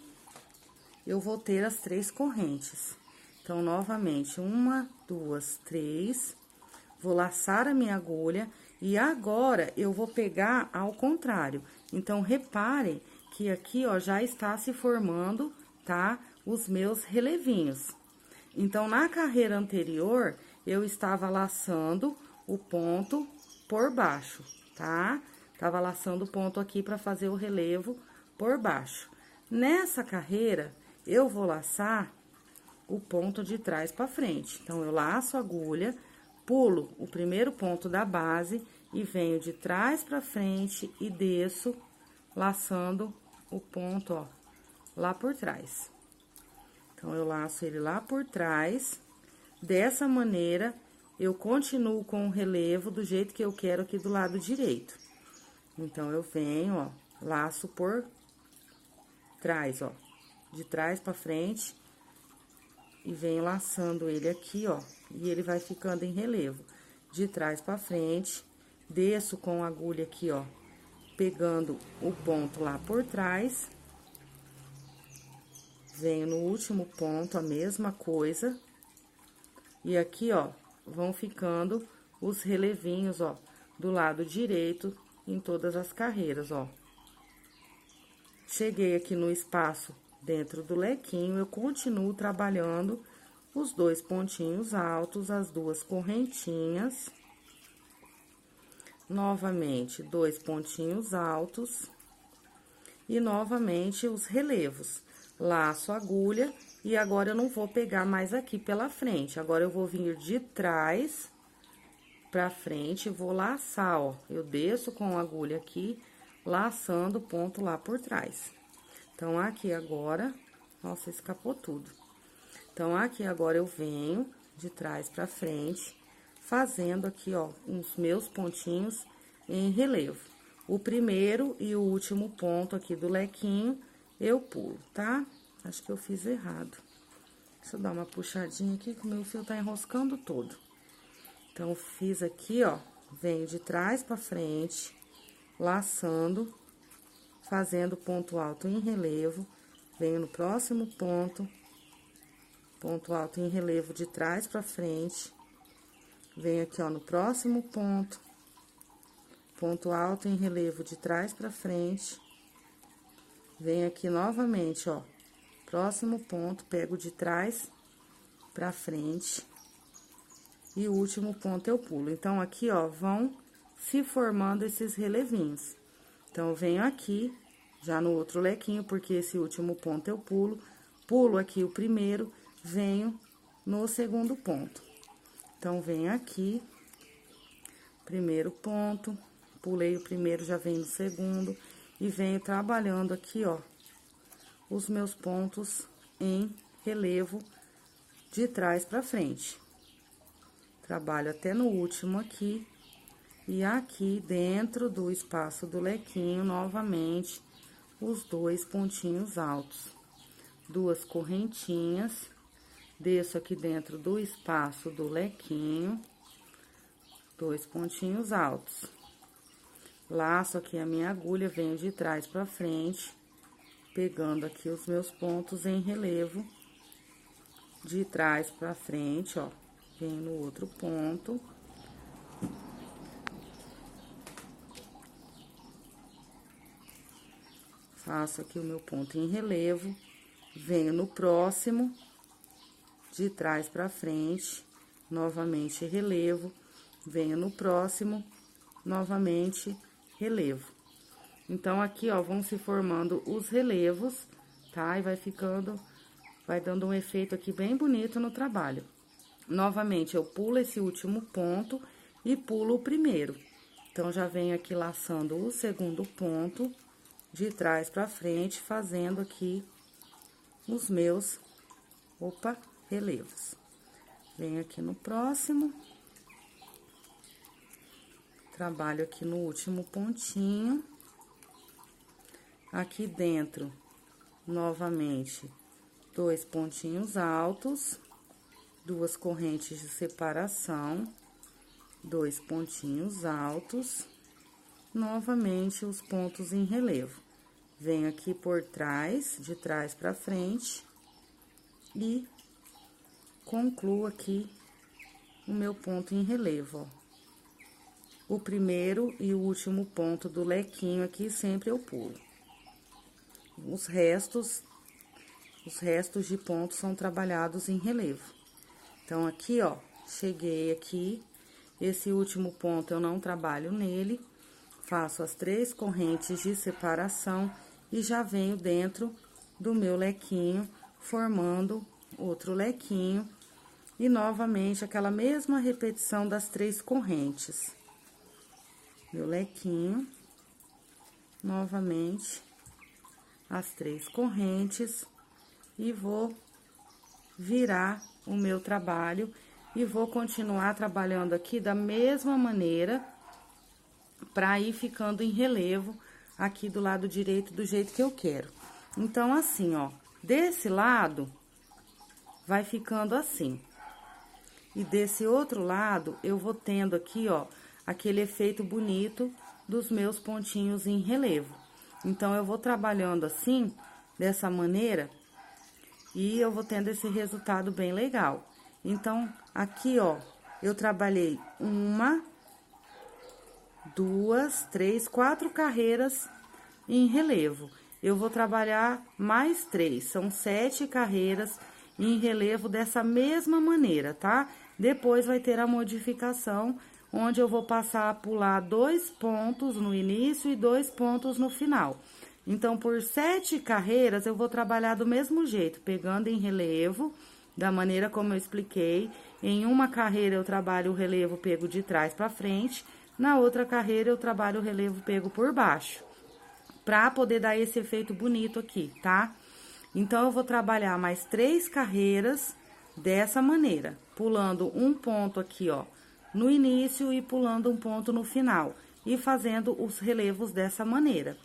eu vou ter as 3 correntes. Então, novamente, 1, 2, 3, vou laçar a minha agulha e agora eu vou pegar ao contrário. Então, reparem que aqui, ó, já está se formando, tá? Os meus relevinhos. Então, na carreira anterior, eu estava laçando o ponto por baixo, tá? Tava laçando o ponto aqui pra fazer o relevo por baixo. Nessa carreira, eu vou laçar o ponto de trás pra frente. Então, eu laço a agulha, pulo o primeiro ponto da base e venho de trás pra frente e desço, laçando o ponto, ó, lá por trás. Então, eu laço ele lá por trás. Dessa maneira, eu continuo com o relevo do jeito que eu quero aqui do lado direito. Então, eu venho, ó, laço por trás, ó, de trás pra frente. E venho laçando ele aqui, ó, e ele vai ficando em relevo. De trás pra frente, desço com a agulha aqui, ó, pegando o ponto lá por trás. Venho no último ponto, a mesma coisa. E aqui, ó, vão ficando os relevinhos, ó, do lado direito em todas as carreiras, ó. Cheguei aqui no espaço dentro do lequinho, eu continuo trabalhando os 2 pontinhos altos, as 2 correntinhas. Novamente, 2 pontinhos altos. E novamente, os relevos. Laço a agulha e agora eu não vou pegar mais aqui pela frente. Agora, eu vou vir de trás pra frente e vou laçar, ó. Eu desço com a agulha aqui, laçando o ponto lá por trás. Então, aqui agora, nossa, escapou tudo. Então, aqui agora eu venho de trás pra frente, fazendo aqui, ó, os meus pontinhos em relevo. O primeiro e o último ponto aqui do lequinho, eu pulo, tá? Acho que eu fiz errado. Deixa eu dar uma puxadinha aqui, que o meu fio tá enroscando todo. Então, fiz aqui, ó, venho de trás pra frente, laçando, fazendo ponto alto em relevo, venho no próximo ponto alto em relevo de trás pra frente, venho aqui, ó, no próximo ponto alto em relevo de trás pra frente, venho aqui novamente, ó, próximo ponto, pego de trás pra frente, e o último ponto eu pulo. Então, aqui, ó, vão se formando esses relevinhos. Então, eu venho aqui, já no outro lequinho, porque esse último ponto eu pulo aqui o primeiro, venho no segundo ponto. Então, venho aqui, primeiro ponto, pulei o primeiro, já venho no segundo, e venho trabalhando aqui, ó, os meus pontos em relevo de trás pra frente. Trabalho até no último aqui, e aqui dentro do espaço do lequinho, novamente, os 2 pontinhos altos. 2 correntinhas, desço aqui dentro do espaço do lequinho, 2 pontinhos altos. Laço aqui a minha agulha, venho de trás pra frente, pegando aqui os meus pontos em relevo, de trás pra frente, ó, venho no outro ponto. Faço aqui o meu ponto em relevo, venho no próximo, de trás pra frente, novamente relevo, venho no próximo, novamente relevo. Então, aqui, ó, vão se formando os relevos, tá? E vai dando um efeito aqui bem bonito no trabalho. Novamente, eu pulo esse último ponto e pulo o primeiro. Então, já venho aqui laçando o segundo ponto, de trás pra frente, fazendo aqui os meus, relevos. Venho aqui no próximo. Trabalho aqui no último pontinho. Aqui dentro, novamente, 2 pontinhos altos, 2 correntes de separação, 2 pontinhos altos, novamente os pontos em relevo. Venho aqui por trás, de trás pra frente, e concluo aqui o meu ponto em relevo, ó. O primeiro e o último ponto do lequinho aqui, sempre eu pulo. os restos de pontos são trabalhados em relevo. Então, aqui, ó, cheguei aqui, esse último ponto eu não trabalho nele, faço as 3 correntes de separação e já venho dentro do meu lequinho, formando outro lequinho. E novamente, aquela mesma repetição das 3 correntes. Meu lequinho, novamente, as 3 correntes, e vou virar o meu trabalho e vou continuar trabalhando aqui da mesma maneira, para ir ficando em relevo aqui do lado direito do jeito que eu quero. Então, assim, ó, desse lado, vai ficando assim. E desse outro lado, eu vou tendo aqui, ó, aquele efeito bonito dos meus pontinhos em relevo. Então, eu vou trabalhando assim, dessa maneira, e eu vou tendo esse resultado bem legal. Então, aqui, ó, eu trabalhei 1, 2, 3, 4 carreiras em relevo. Eu vou trabalhar mais 3, são 7 carreiras em relevo dessa mesma maneira, tá? Depois vai ter a modificação, onde eu vou passar a pular 2 pontos no início e 2 pontos no final. Então, por 7 carreiras, eu vou trabalhar do mesmo jeito, pegando em relevo, da maneira como eu expliquei. Em uma carreira, eu trabalho o relevo pego de trás para frente, na outra carreira, eu trabalho o relevo pego por baixo, pra poder dar esse efeito bonito aqui, tá? Então, eu vou trabalhar mais 3 carreiras dessa maneira, pulando um ponto aqui, ó, no início e pulando um ponto no final, e fazendo os relevos dessa maneira.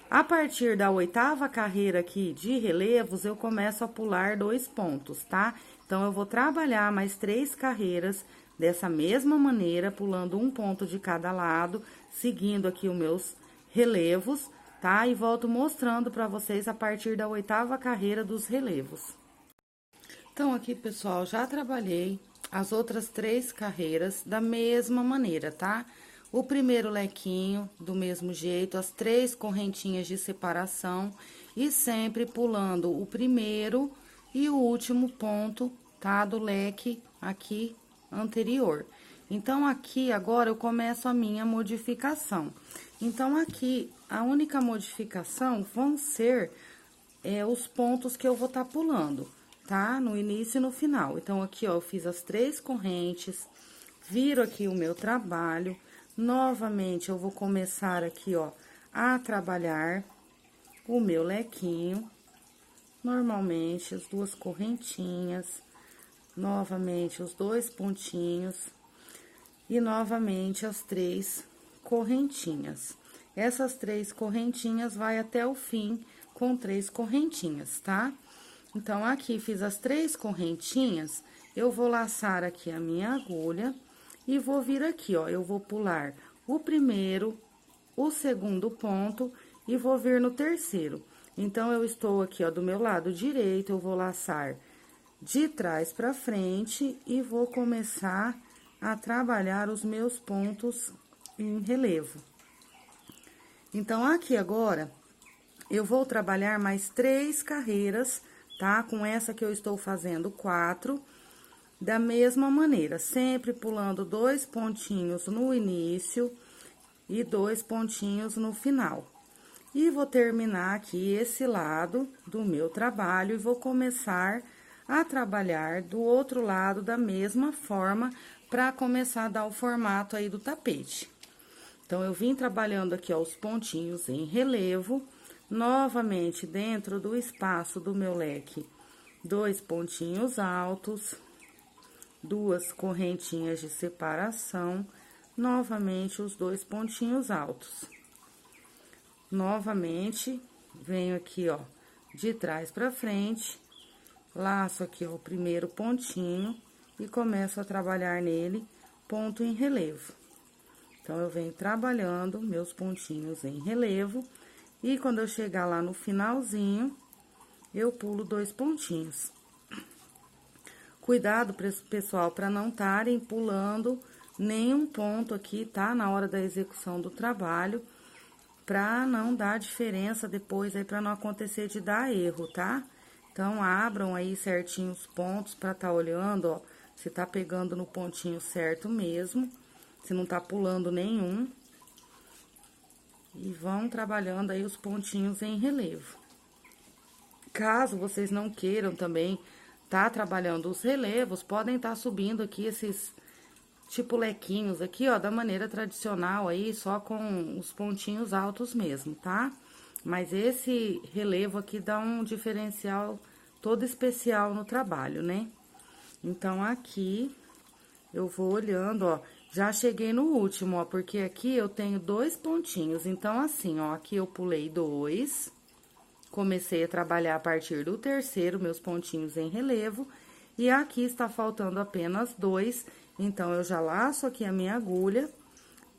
A partir da 8ª carreira aqui de relevos, eu começo a pular 2 pontos, tá? Então, eu vou trabalhar mais 3 carreiras dessa mesma maneira, pulando um ponto de cada lado, seguindo aqui os meus relevos, tá? E volto mostrando pra vocês a partir da 8ª carreira dos relevos. Então, aqui, pessoal, já trabalhei as outras 3 carreiras da mesma maneira, tá? O primeiro lequinho, do mesmo jeito, as 3 correntinhas de separação e sempre pulando o primeiro e o último ponto, tá? Do leque aqui anterior. Então, aqui, agora, eu começo a minha modificação. Então, aqui, a única modificação vão ser os pontos que eu vou tá pulando, tá? No início e no final. Então, aqui, ó, eu fiz as 3 correntes, viro aqui o meu trabalho. Novamente, eu vou começar aqui, ó, a trabalhar o meu lequinho. Normalmente, as 2 correntinhas, novamente, os 2 pontinhos e novamente as 3 correntinhas. Essas 3 correntinhas vai até o fim com 3 correntinhas, tá? Então, aqui, fiz as 3 correntinhas, eu vou laçar aqui a minha agulha e vou vir aqui, ó, eu vou pular o primeiro, o segundo ponto e vou vir no terceiro. Então, eu estou aqui, ó, do meu lado direito, eu vou laçar de trás pra frente e vou começar a trabalhar os meus pontos em relevo. Então, aqui agora, eu vou trabalhar mais 3 carreiras, tá? Com essa que eu estou fazendo 4, da mesma maneira, sempre pulando 2 pontinhos no início e 2 pontinhos no final. E vou terminar aqui esse lado do meu trabalho e vou começar a trabalhar do outro lado da mesma forma, para começar a dar o formato aí do tapete. Então, eu vim trabalhando aqui, ó, os pontinhos em relevo, novamente, dentro do espaço do meu leque, 2 pontinhos altos, 2 correntinhas de separação, novamente, os 2 pontinhos altos. Novamente, venho aqui, ó, de trás pra frente, laço aqui, ó, o primeiro pontinho e começo a trabalhar nele ponto em relevo. Então, eu venho trabalhando meus pontinhos em relevo e quando eu chegar lá no finalzinho, eu pulo 2 pontinhos. Cuidado, pessoal, para não estarem pulando nenhum ponto aqui, tá? Na hora da execução do trabalho, pra não dar diferença depois aí, pra não acontecer de dar erro, tá? Então, abram aí certinho os pontos pra tá olhando, ó, se tá pegando no pontinho certo mesmo, se não tá pulando nenhum. E vão trabalhando aí os pontinhos em relevo. Caso vocês não queiram também tá trabalhando os relevos, podem tá subindo aqui esses tipo lequinhos aqui, ó, da maneira tradicional aí, só com os pontinhos altos mesmo, tá? Mas esse relevo aqui dá um diferencial todo especial no trabalho, né? Então, aqui, eu vou olhando, ó, já cheguei no último, ó, porque aqui eu tenho 2 pontinhos. Então, assim, ó, aqui eu pulei 2, comecei a trabalhar a partir do terceiro, meus pontinhos em relevo, e aqui está faltando apenas 2, então, eu já laço aqui a minha agulha,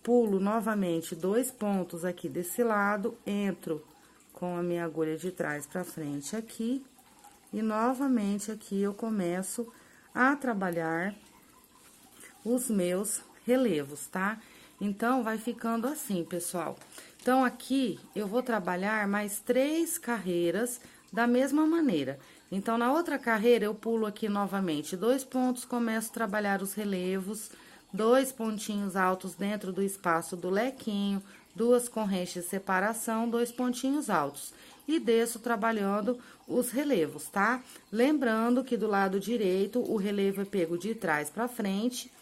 pulo novamente 2 pontos aqui desse lado, entro com a minha agulha de trás pra frente aqui, e novamente aqui eu começo a trabalhar os meus relevos, tá? Então, vai ficando assim, pessoal. Então, aqui, eu vou trabalhar mais 3 carreiras da mesma maneira. Então, na outra carreira, eu pulo aqui novamente 2 pontos, começo a trabalhar os relevos, 2 pontinhos altos dentro do espaço do lequinho, 2 correntes de separação, 2 pontinhos altos. E desço trabalhando os relevos, tá? Lembrando que do lado direito, o relevo é pego de trás pra frente,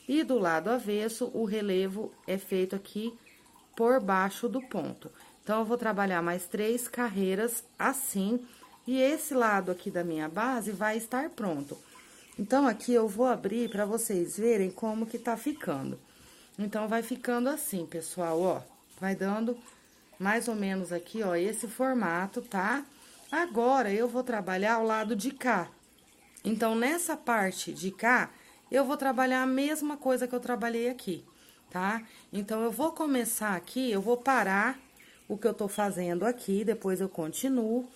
e do lado avesso, o relevo é feito aqui por baixo do ponto. Então, eu vou trabalhar mais 3 carreiras assim, e esse lado aqui da minha base vai estar pronto. Então, aqui eu vou abrir para vocês verem como que tá ficando. Então, vai ficando assim, pessoal, ó. Vai dando mais ou menos aqui, ó, esse formato, tá? Agora, eu vou trabalhar o lado de cá. Então, nessa parte de cá, eu vou trabalhar a mesma coisa que eu trabalhei aqui, tá? Então, eu vou começar aqui, eu vou parar o que eu tô fazendo aqui, depois eu continuo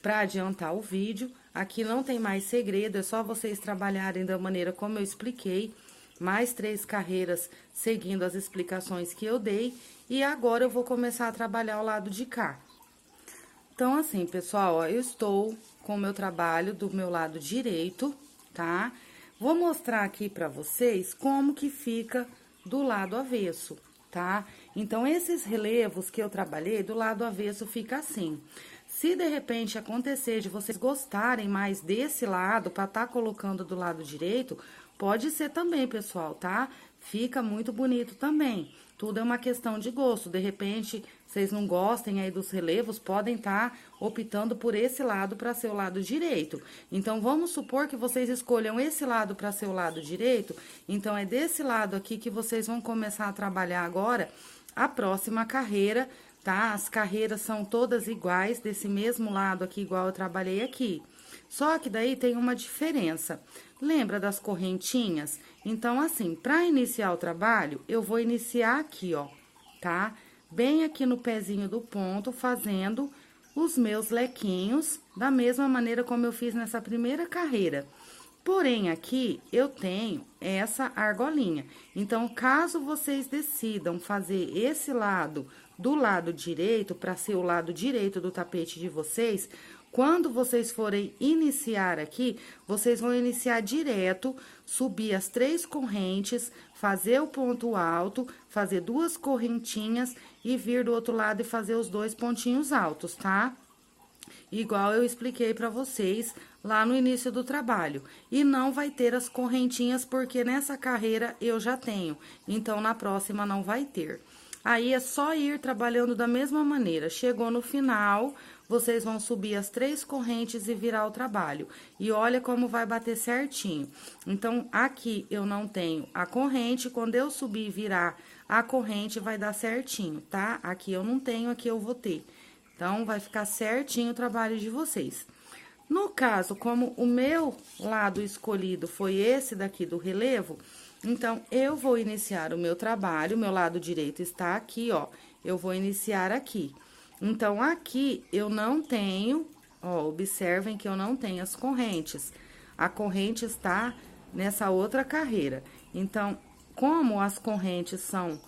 pra adiantar o vídeo. Aqui não tem mais segredo, é só vocês trabalharem da maneira como eu expliquei, mais 3 carreiras seguindo as explicações que eu dei, e agora eu vou começar a trabalhar o lado de cá. Então, assim, pessoal, ó, eu estou com o meu trabalho do meu lado direito, tá? Vou mostrar aqui pra vocês como que fica do lado avesso, tá? Então, esses relevos que eu trabalhei, do lado avesso fica assim. Se de repente acontecer de vocês gostarem mais desse lado, pra tá colocando do lado direito, pode ser também, pessoal, tá? Fica muito bonito também. Tudo é uma questão de gosto. De repente, vocês não gostem aí dos relevos, podem estar optando por esse lado para ser o lado direito. Então, vamos supor que vocês escolham esse lado para ser o lado direito. Então, é desse lado aqui que vocês vão começar a trabalhar agora a próxima carreira, tá? As carreiras são todas iguais, desse mesmo lado aqui, igual eu trabalhei aqui. Só que daí tem uma diferença. Lembra das correntinhas? Então, assim, para iniciar o trabalho, eu vou iniciar aqui, ó, tá? Bem aqui no pezinho do ponto, fazendo os meus lequinhos, da mesma maneira como eu fiz nessa primeira carreira. Porém, aqui, eu tenho essa argolinha. Então, caso vocês decidam fazer esse lado do lado direito, para ser o lado direito do tapete de vocês, quando vocês forem iniciar aqui, vocês vão iniciar direto, subir as 3 correntes, fazer o ponto alto, fazer 2 correntinhas e vir do outro lado e fazer os 2 pontinhos altos, tá? Igual eu expliquei pra vocês lá no início do trabalho. E não vai ter as correntinhas, porque nessa carreira eu já tenho. Então, na próxima não vai ter. Aí, é só ir trabalhando da mesma maneira. Chegou no final, vocês vão subir as 3 correntes e virar o trabalho. E olha como vai bater certinho. Então, aqui eu não tenho a corrente, quando eu subir e virar a corrente, vai dar certinho, tá? Aqui eu não tenho, aqui eu vou ter. Então, vai ficar certinho o trabalho de vocês. No caso, como o meu lado escolhido foi esse daqui do relevo, então, eu vou iniciar o meu trabalho, meu lado direito está aqui, ó. Eu vou iniciar aqui. Então, aqui eu não tenho, ó, observem que eu não tenho as correntes. A corrente está nessa outra carreira. Então, como as correntes são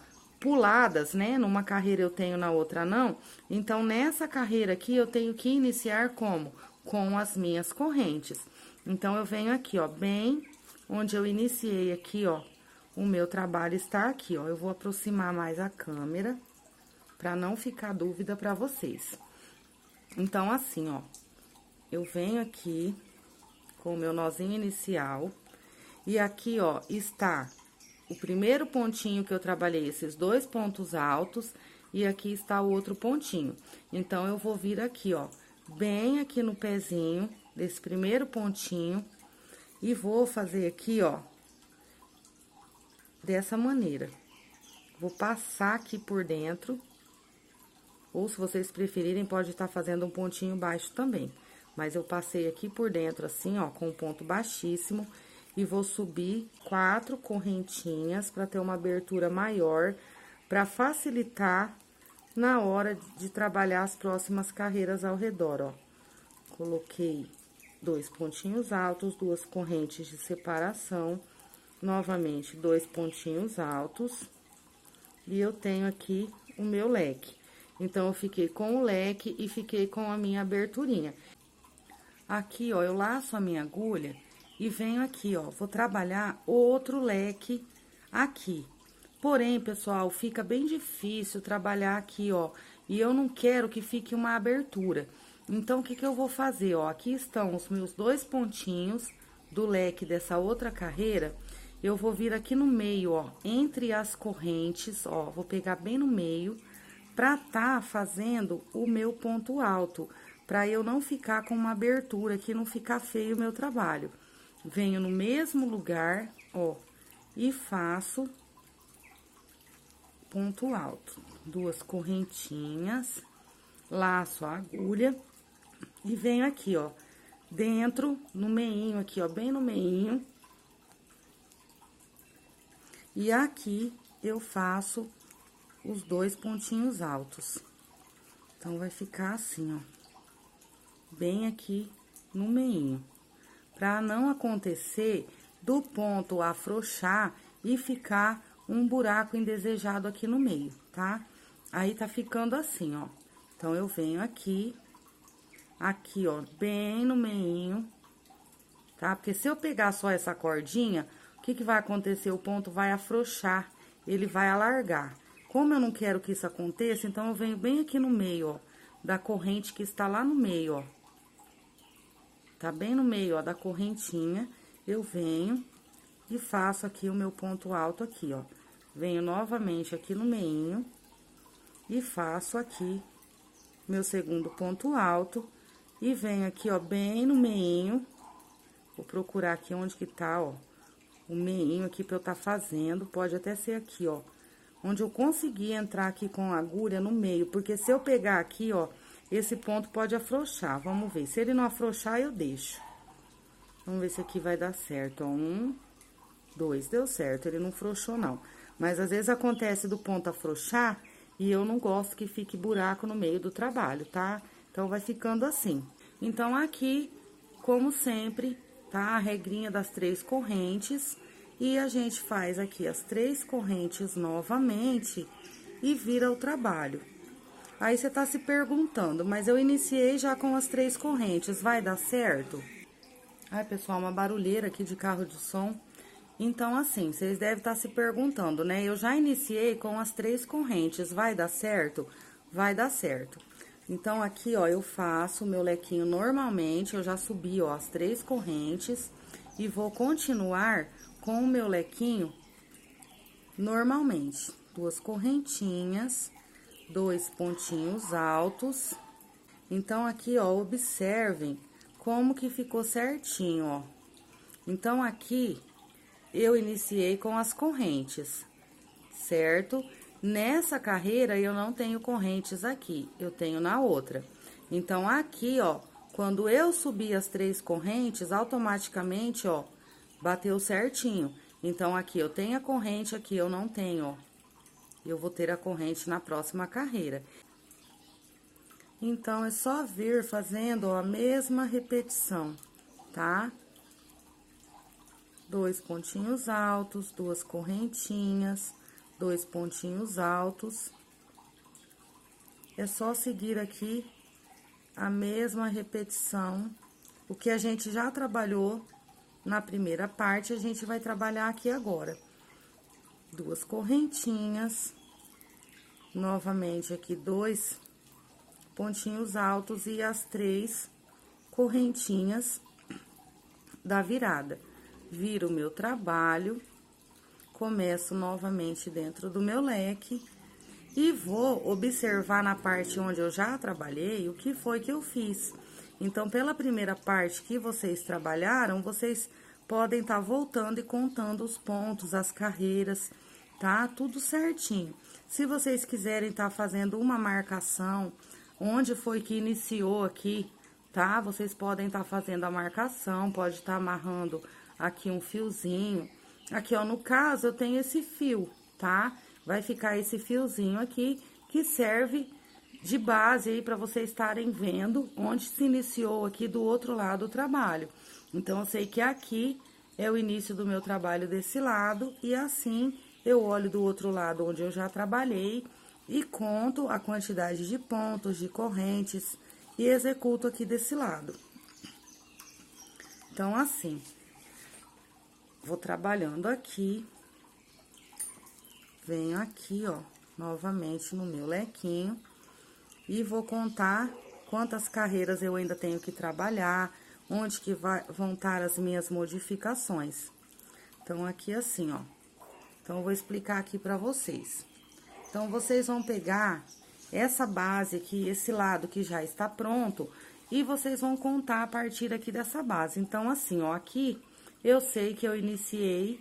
puladas, né? Numa carreira eu tenho, na outra não. Então, nessa carreira aqui, eu tenho que iniciar como? Com as minhas correntes. Então, eu venho aqui, ó, bem onde eu iniciei aqui, ó, o meu trabalho está aqui, ó. Eu vou aproximar mais a câmera, pra não ficar dúvida pra vocês. Então, assim, ó, eu venho aqui com o meu nozinho inicial, e aqui, ó, está o primeiro pontinho que eu trabalhei, esses 2 pontos altos, e aqui está o outro pontinho. Então, eu vou vir aqui, ó, bem aqui no pezinho desse primeiro pontinho, e vou fazer aqui, ó, dessa maneira. Vou passar aqui por dentro, ou se vocês preferirem, pode estar fazendo um pontinho baixo também. Mas eu passei aqui por dentro, assim, ó, com um ponto baixíssimo, e vou subir 4 correntinhas para ter uma abertura maior, para facilitar na hora de trabalhar as próximas carreiras ao redor, ó. Coloquei 2 pontinhos altos, 2 correntes de separação, novamente 2 pontinhos altos, e eu tenho aqui o meu leque. Então, eu fiquei com o leque e fiquei com a minha aberturinha. Aqui, ó, eu laço a minha agulha e venho aqui, ó, vou trabalhar outro leque aqui. Porém, pessoal, fica bem difícil trabalhar aqui, ó, e eu não quero que fique uma abertura. Então, o que que eu vou fazer, ó? Aqui estão os meus 2 pontinhos do leque dessa outra carreira. Eu vou vir aqui no meio, ó, entre as correntes, ó, vou pegar bem no meio, pra tá fazendo o meu ponto alto, pra eu não ficar com uma abertura aqui, não ficar feio o meu trabalho. Venho no mesmo lugar, ó, e faço ponto alto. 2 correntinhas, laço a agulha e venho aqui, ó, dentro, no meinho aqui, ó, bem no meinho. E aqui eu faço os 2 pontinhos altos. Então, vai ficar assim, ó, bem aqui no meinho, pra não acontecer do ponto afrouxar e ficar um buraco indesejado aqui no meio, tá? Aí, tá ficando assim, ó. Então, eu venho aqui, ó, bem no meinho, tá? Porque se eu pegar só essa cordinha, o que que vai acontecer? O ponto vai afrouxar, ele vai alargar. Como eu não quero que isso aconteça, então, eu venho bem aqui no meio, ó, da corrente que está lá no meio, ó. Tá bem no meio, ó, da correntinha, eu venho e faço aqui o meu ponto alto aqui, ó. Venho novamente aqui no meinho e faço aqui meu segundo ponto alto e venho aqui, ó, bem no meinho. Vou procurar aqui onde que tá, ó, o meinho aqui pra eu tá fazendo, pode até ser aqui, ó, onde eu consegui entrar aqui com a agulha no meio, porque se eu pegar aqui, ó, esse ponto pode afrouxar. Vamos ver, se ele não afrouxar, eu deixo. Vamos ver se aqui vai dar certo, ó, 1, 2, deu certo, ele não afrouxou não. Mas, às vezes, acontece do ponto afrouxar e eu não gosto que fique buraco no meio do trabalho, tá? Então, vai ficando assim. Então, aqui, como sempre, tá? A regrinha das 3 correntes. E a gente faz aqui as 3 correntes novamente e vira o trabalho. Aí, você tá se perguntando, mas eu iniciei já com as 3 correntes, vai dar certo? Ai, pessoal, uma barulheira aqui de carro de som. Então, assim, vocês devem estar se perguntando, né? Eu já iniciei com as 3 correntes, vai dar certo? Vai dar certo. Então, aqui, ó, eu faço o meu lequinho normalmente, eu já subi, ó, as 3 correntes e vou continuar com o meu lequinho normalmente. 2 correntinhas, 2 pontinhos altos. Então, aqui, ó, observem como que ficou certinho, ó. Então, aqui, eu iniciei com as correntes, certo? Nessa carreira, eu não tenho correntes aqui, eu tenho na outra. Então, aqui, ó, quando eu subir as 3 correntes, automaticamente, ó, bateu certinho. Então, aqui eu tenho a corrente, aqui eu não tenho, ó. Eu vou ter a corrente na próxima carreira. Então, é só vir fazendo, ó, a mesma repetição, tá? 2 pontinhos altos, 2 correntinhas, 2 pontinhos altos. É só seguir aqui a mesma repetição. O que a gente já trabalhou na primeira parte, a gente vai trabalhar aqui agora. 2 correntinhas. Novamente aqui 2 pontinhos altos e as 3 correntinhas da virada. Viro o meu trabalho, começo novamente dentro do meu leque e vou observar na parte onde eu já trabalhei o que foi que eu fiz. Então, pela primeira parte que vocês trabalharam, vocês podem estar voltando e contando os pontos, as carreiras, tá? Tudo certinho. Se vocês quiserem estar fazendo uma marcação, onde foi que iniciou aqui, tá? Vocês podem estar fazendo a marcação, pode estar amarrando aqui um fiozinho. Aqui, ó, no caso, eu tenho esse fio, tá? Vai ficar esse fiozinho aqui, que serve de base aí para vocês estarem vendo onde se iniciou aqui do outro lado o trabalho. Então, eu sei que aqui é o início do meu trabalho desse lado, e assim eu olho do outro lado onde eu já trabalhei e conto a quantidade de pontos, de correntes, e executo aqui desse lado. Então, assim, vou trabalhando aqui, venho aqui, ó, novamente no meu lequinho, e vou contar quantas carreiras eu ainda tenho que trabalhar, onde que vão estar as minhas modificações. Então, aqui assim, ó. Então, eu vou explicar aqui pra vocês. Então, vocês vão pegar essa base aqui, esse lado que já está pronto, e vocês vão contar a partir aqui dessa base. Então, assim, ó, aqui eu sei que eu iniciei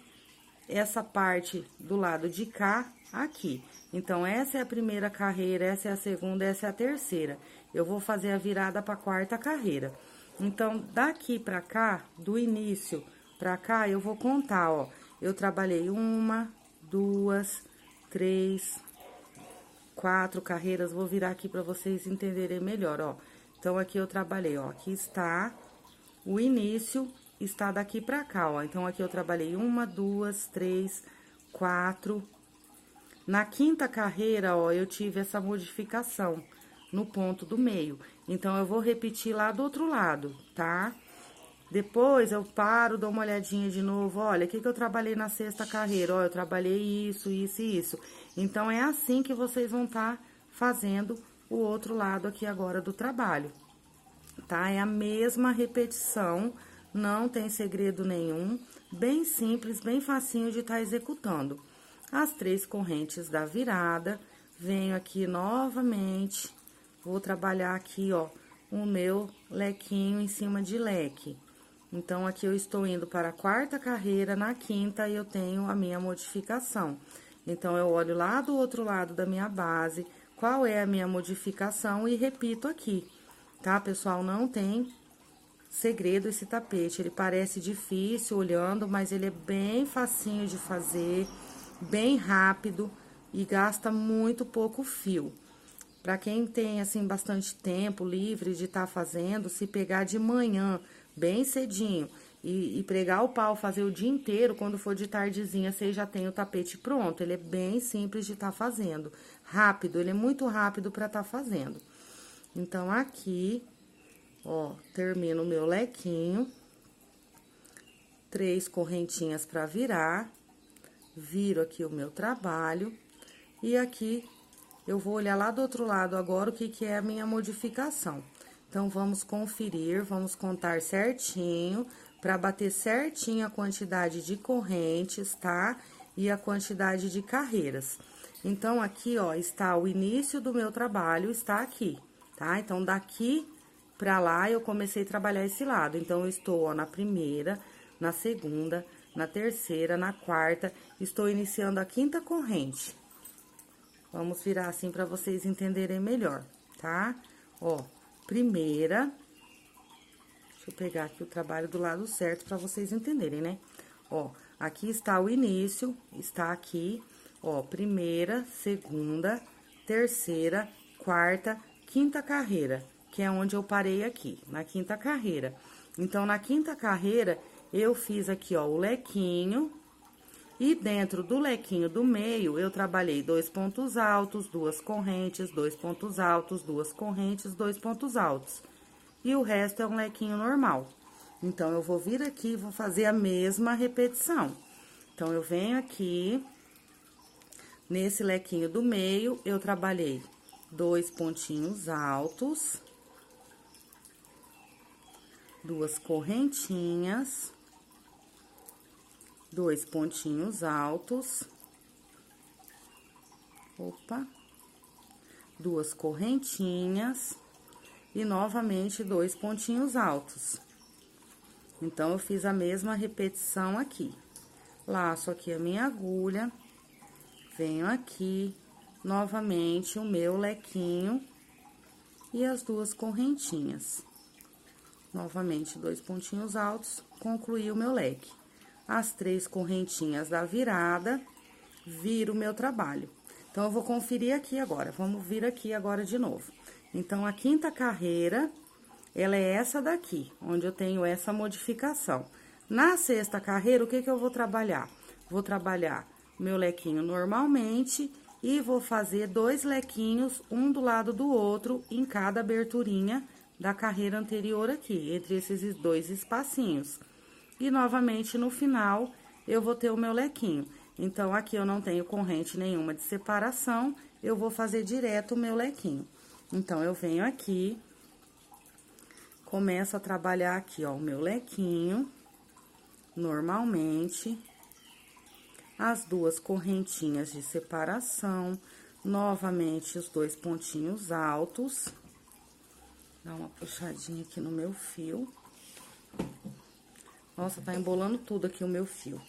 essa parte do lado de cá, aqui. Então, essa é a primeira carreira, essa é a segunda, essa é a terceira. Eu vou fazer a virada para a quarta carreira. Então, daqui pra cá, do início pra cá, eu vou contar, ó. Eu trabalhei 1, 2, 3, 4 carreiras. Vou virar aqui pra vocês entenderem melhor, ó. Então, aqui eu trabalhei, ó. Aqui está o início, está daqui pra cá, ó. Então, aqui eu trabalhei 1, 2, 3, 4. Na quinta carreira, ó, eu tive essa modificação no ponto do meio. Então, eu vou repetir lá do outro lado, tá? Depois, eu paro, dou uma olhadinha de novo. Olha, o que eu trabalhei na sexta carreira? Ó, eu trabalhei isso, isso e isso. Então, é assim que vocês vão estar fazendo o outro lado aqui agora do trabalho, tá? É a mesma repetição, não tem segredo nenhum. Bem simples, bem facinho de estar executando. As 3 correntes da virada, venho aqui novamente, vou trabalhar aqui, ó, o meu lequinho em cima de leque. Então, aqui eu estou indo para a quarta carreira, na quinta eu tenho a minha modificação. Então, eu olho lá do outro lado da minha base, qual é a minha modificação e repito aqui, tá, pessoal? Não tem segredo esse tapete, ele parece difícil olhando, mas ele é bem facinho de fazer, bem rápido e gasta muito pouco fio. Para quem tem, assim, bastante tempo livre de estar fazendo, se pegar de manhã, bem cedinho, e pregar o pau, fazer o dia inteiro, quando for de tardezinha, você já tem o tapete pronto. Ele é bem simples de estar fazendo, rápido, ele é muito rápido para estar fazendo. Então, aqui, ó, termino o meu lequinho, 3 correntinhas para virar, viro aqui o meu trabalho, e aqui eu vou olhar lá do outro lado agora o que é a minha modificação. Então, vamos conferir, vamos contar certinho, para bater certinho a quantidade de correntes, tá? E a quantidade de carreiras. Então, aqui, ó, está o início do meu trabalho, está aqui, tá? Então, daqui pra lá, eu comecei a trabalhar esse lado. Então, eu estou, ó, na primeira, na segunda, na terceira, na quarta, estou iniciando a quinta corrente. Vamos virar assim pra vocês entenderem melhor, tá? Ó, primeira, deixa eu pegar aqui o trabalho do lado certo pra vocês entenderem, né? Ó, aqui está o início, está aqui, ó, primeira, segunda, terceira, quarta, quinta carreira, que é onde eu parei aqui, na quinta carreira. Então, na quinta carreira, eu fiz aqui, ó, o lequinho, E dentro do lequinho do meio, eu trabalhei 2 pontos altos, 2 correntes, 2 pontos altos, 2 correntes, 2 pontos altos. E o resto é um lequinho normal. Então, eu vou vir aqui e vou fazer a mesma repetição. Então, eu venho aqui, nesse lequinho do meio, eu trabalhei 2 pontinhos altos, 2 correntinhas, 2 pontinhos altos, 2 correntinhas e novamente 2 pontinhos altos. Então, eu fiz a mesma repetição aqui. Laço aqui a minha agulha, venho aqui, novamente o meu lequinho e as 2 correntinhas. Novamente, 2 pontinhos altos, concluí o meu leque. As 3 correntinhas da virada, viro o meu trabalho. Então, eu vou conferir aqui agora, vamos vir aqui agora de novo. Então, a 5ª carreira, ela é essa daqui, onde eu tenho essa modificação. Na 6ª carreira, o que eu vou trabalhar? Vou trabalhar meu lequinho normalmente e vou fazer 2 lequinhos, um do lado do outro, em cada aberturinha da carreira anterior aqui, entre esses 2 espacinhos. E, novamente, no final, eu vou ter o meu lequinho. Então, aqui eu não tenho corrente nenhuma de separação, eu vou fazer direto o meu lequinho. Então, eu venho aqui, começo a trabalhar aqui, ó, o meu lequinho, normalmente, as 2 correntinhas de separação, novamente os 2 pontinhos altos. Dá uma puxadinha aqui no meu fio. Nossa, tá embolando tudo aqui o meu fio.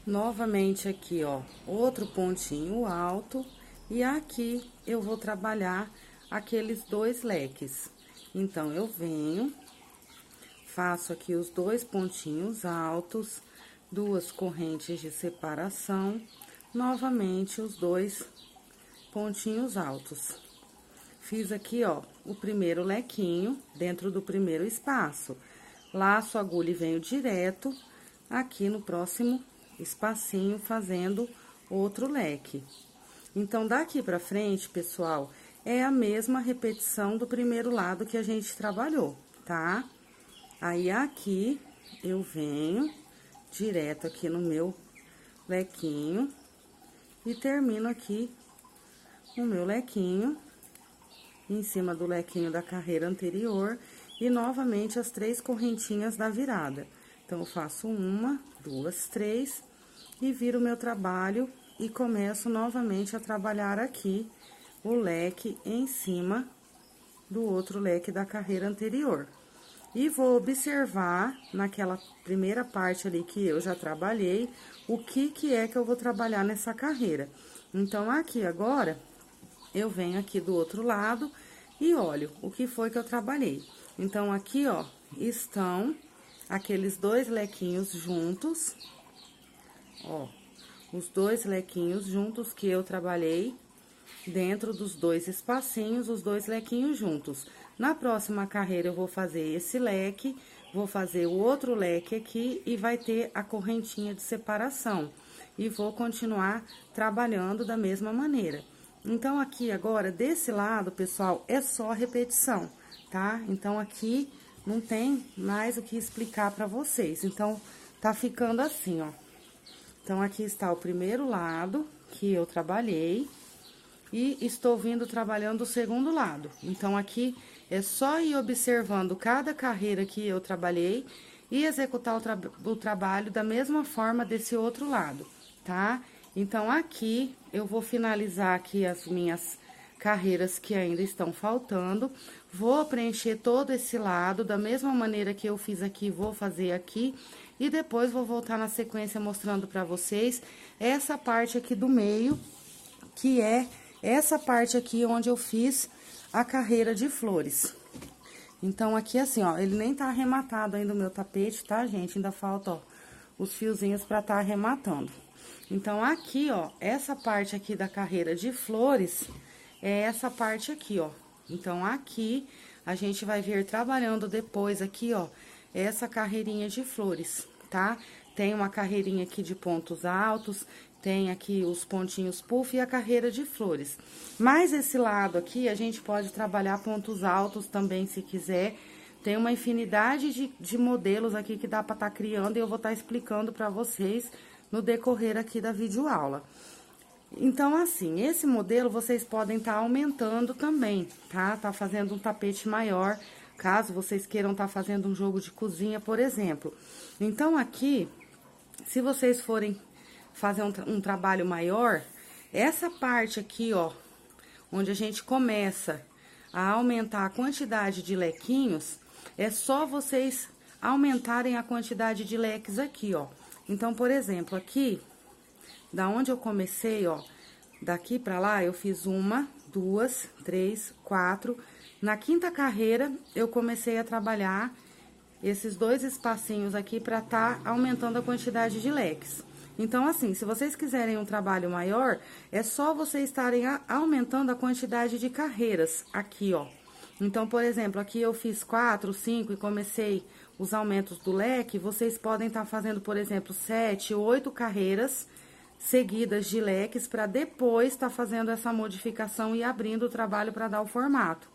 Novamente aqui, ó, outro pontinho alto. E aqui eu vou trabalhar aqueles 2 leques. Então, eu venho, faço aqui os 2 pontinhos altos, 2 correntes de separação, novamente os 2 pontinhos altos. Fiz aqui, ó, o primeiro lequinho dentro do primeiro espaço. Laço a agulha e venho direto aqui no próximo espacinho, fazendo outro leque. Então, daqui pra frente, pessoal, é a mesma repetição do primeiro lado que a gente trabalhou, tá? Aí, aqui, eu venho direto aqui no meu lequinho e termino aqui o meu lequinho em cima do lequinho da carreira anterior e novamente as 3 correntinhas da virada. Então, eu faço 1, 2, 3 e viro o meu trabalho e começo novamente a trabalhar aqui o leque em cima do outro leque da carreira anterior. E vou observar naquela primeira parte ali que eu já trabalhei, o que é que eu vou trabalhar nessa carreira. Então, aqui agora, eu venho aqui do outro lado e olho o que foi que eu trabalhei. Então, aqui, ó, estão aqueles 2 lequinhos juntos, ó, os 2 lequinhos juntos que eu trabalhei dentro dos 2 espacinhos, os 2 lequinhos juntos. Na próxima carreira, eu vou fazer esse leque, vou fazer o outro leque aqui e vai ter a correntinha de separação. E vou continuar trabalhando da mesma maneira. Então, aqui agora, desse lado, pessoal, é só repetição, tá? Então, aqui não tem mais o que explicar pra vocês. Então, tá ficando assim, ó. Então, aqui está o primeiro lado que eu trabalhei e estou vindo trabalhando o segundo lado. Então, aqui é só ir observando cada carreira que eu trabalhei e executar o trabalho da mesma forma desse outro lado, tá? Então, aqui eu vou finalizar aqui as minhas carreiras que ainda estão faltando. Vou preencher todo esse lado da mesma maneira que eu fiz aqui, vou fazer aqui. E depois vou voltar na sequência mostrando pra vocês essa parte aqui do meio, que é essa parte aqui onde eu fiz a carreira de flores. Então, aqui assim, ó, ele nem tá arrematado ainda o meu tapete, tá, gente? Ainda falta, ó, os fiozinhos pra tá arrematando. Então, aqui, ó, essa parte aqui da carreira de flores é essa parte aqui, ó. Então, aqui, a gente vai vir trabalhando depois aqui, ó, essa carreirinha de flores, tá? Tem uma carreirinha aqui de pontos altos, tem aqui os pontinhos puff e a carreira de flores. Mas esse lado aqui, a gente pode trabalhar pontos altos também, se quiser. Tem uma infinidade de modelos aqui que dá pra estar criando e eu vou estar explicando pra vocês no decorrer aqui da videoaula. Então, assim, esse modelo vocês podem estar aumentando também, tá? Tá fazendo um tapete maior, caso vocês queiram estar fazendo um jogo de cozinha, por exemplo. Então, aqui, se vocês forem fazer um trabalho maior, essa parte aqui, ó, onde a gente começa a aumentar a quantidade de lequinhos, é só vocês aumentarem a quantidade de leques aqui, ó. Então, por exemplo, aqui, da onde eu comecei, ó, daqui pra lá, eu fiz 1, 2, 3, 4. Na quinta carreira, eu comecei a trabalhar esses 2 espacinhos aqui pra tá aumentando a quantidade de leques. Então, assim, se vocês quiserem um trabalho maior, é só vocês estarem aumentando a quantidade de carreiras aqui, ó. Então, por exemplo, aqui eu fiz 4, 5 e comecei os aumentos do leque, vocês podem estar fazendo, por exemplo, 7, 8 carreiras seguidas de leques para depois estar fazendo essa modificação e abrindo o trabalho para dar o formato,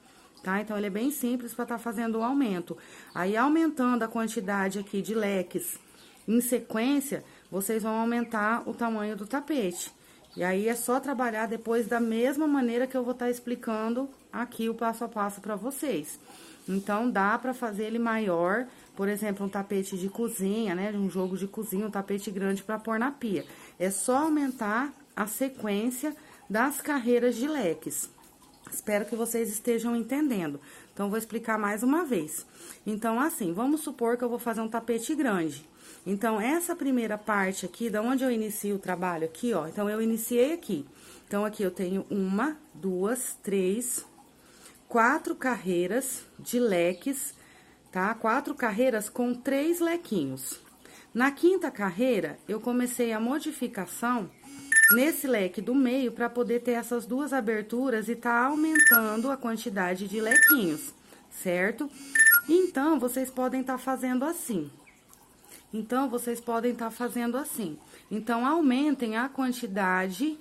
tá? Então, ele é bem simples para estar fazendo o aumento. Aí, aumentando a quantidade aqui de leques em sequência, vocês vão aumentar o tamanho do tapete. E aí, é só trabalhar depois da mesma maneira que eu vou estar explicando aqui o passo a passo para vocês. Então, dá para fazer ele maior, por exemplo, um tapete de cozinha, né? Um jogo de cozinha, um tapete grande para pôr na pia. É só aumentar a sequência das carreiras de leques. Espero que vocês estejam entendendo. Então, vou explicar mais uma vez. Então, assim, vamos supor que eu vou fazer um tapete grande. Então, essa primeira parte aqui, da onde eu inicio o trabalho aqui, ó. Então, eu iniciei aqui. Então, aqui eu tenho 1, 2, 3, 4 carreiras de leques, tá? 4 carreiras com 3 lequinhos. Na quinta carreira, eu comecei a modificação nesse leque do meio para poder ter essas 2 aberturas e tá aumentando a quantidade de lequinhos, certo? Então, vocês podem estar fazendo assim. Então, aumentem a quantidade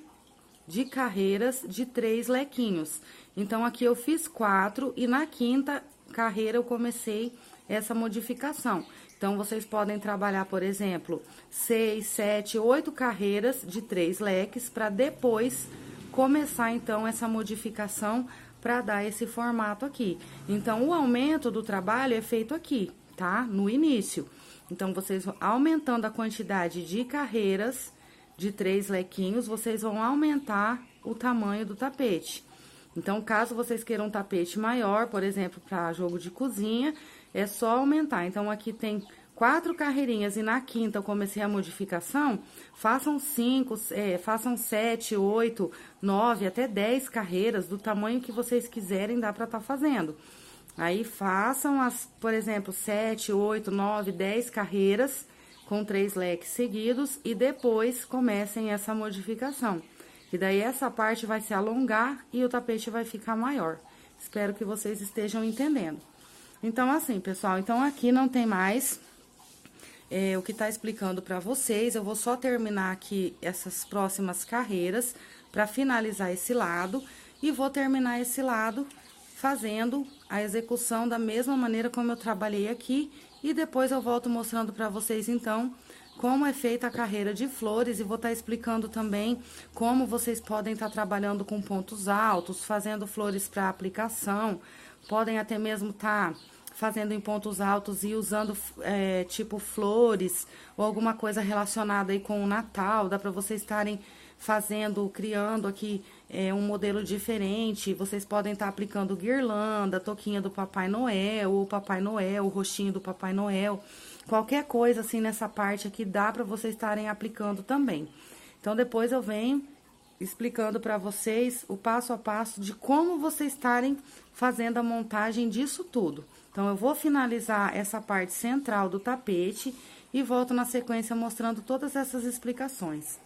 de carreiras de 3 lequinhos. Então, aqui eu fiz 4 e na quinta carreira eu comecei essa modificação. Então, vocês podem trabalhar, por exemplo, 6, 7, 8 carreiras de 3 leques para depois começar, então, essa modificação para dar esse formato aqui. Então, o aumento do trabalho é feito aqui, tá? No início. Então, vocês vão aumentando a quantidade de carreiras de 3 lequinhos, vocês vão aumentar o tamanho do tapete. Então, caso vocês queiram um tapete maior, por exemplo, para jogo de cozinha, é só aumentar. Então, aqui tem 4 carreirinhas e na quinta eu comecei a modificação, façam 5, façam 7, 8, 9, até 10 carreiras do tamanho que vocês quiserem, dá para estar fazendo. Aí, façam, por exemplo, 7, 8, 9, 10 carreiras com 3 leques seguidos e depois comecem essa modificação. E daí, essa parte vai se alongar e o tapete vai ficar maior. Espero que vocês estejam entendendo. Então, assim, pessoal, então aqui não tem mais o que tá explicando pra vocês. Eu vou só terminar aqui essas próximas carreiras pra finalizar esse lado. E vou terminar esse lado fazendo a execução da mesma maneira como eu trabalhei aqui. E depois eu volto mostrando pra vocês, então, como é feita a carreira de flores. E vou estar explicando também como vocês podem estar trabalhando com pontos altos, fazendo flores pra aplicação. Podem até mesmo estar fazendo em pontos altos e usando tipo flores ou alguma coisa relacionada aí com o Natal. Dá pra vocês estarem fazendo, criando aqui um modelo diferente. Vocês podem estar aplicando guirlanda, toquinha do Papai Noel, ou Papai Noel, o rostinho do Papai Noel. Qualquer coisa assim nessa parte aqui dá pra vocês estarem aplicando também. Então, depois eu venho explicando pra vocês o passo a passo de como vocês estarem fazendo a montagem disso tudo. Então, eu vou finalizar essa parte central do tapete e volto na sequência mostrando todas essas explicações.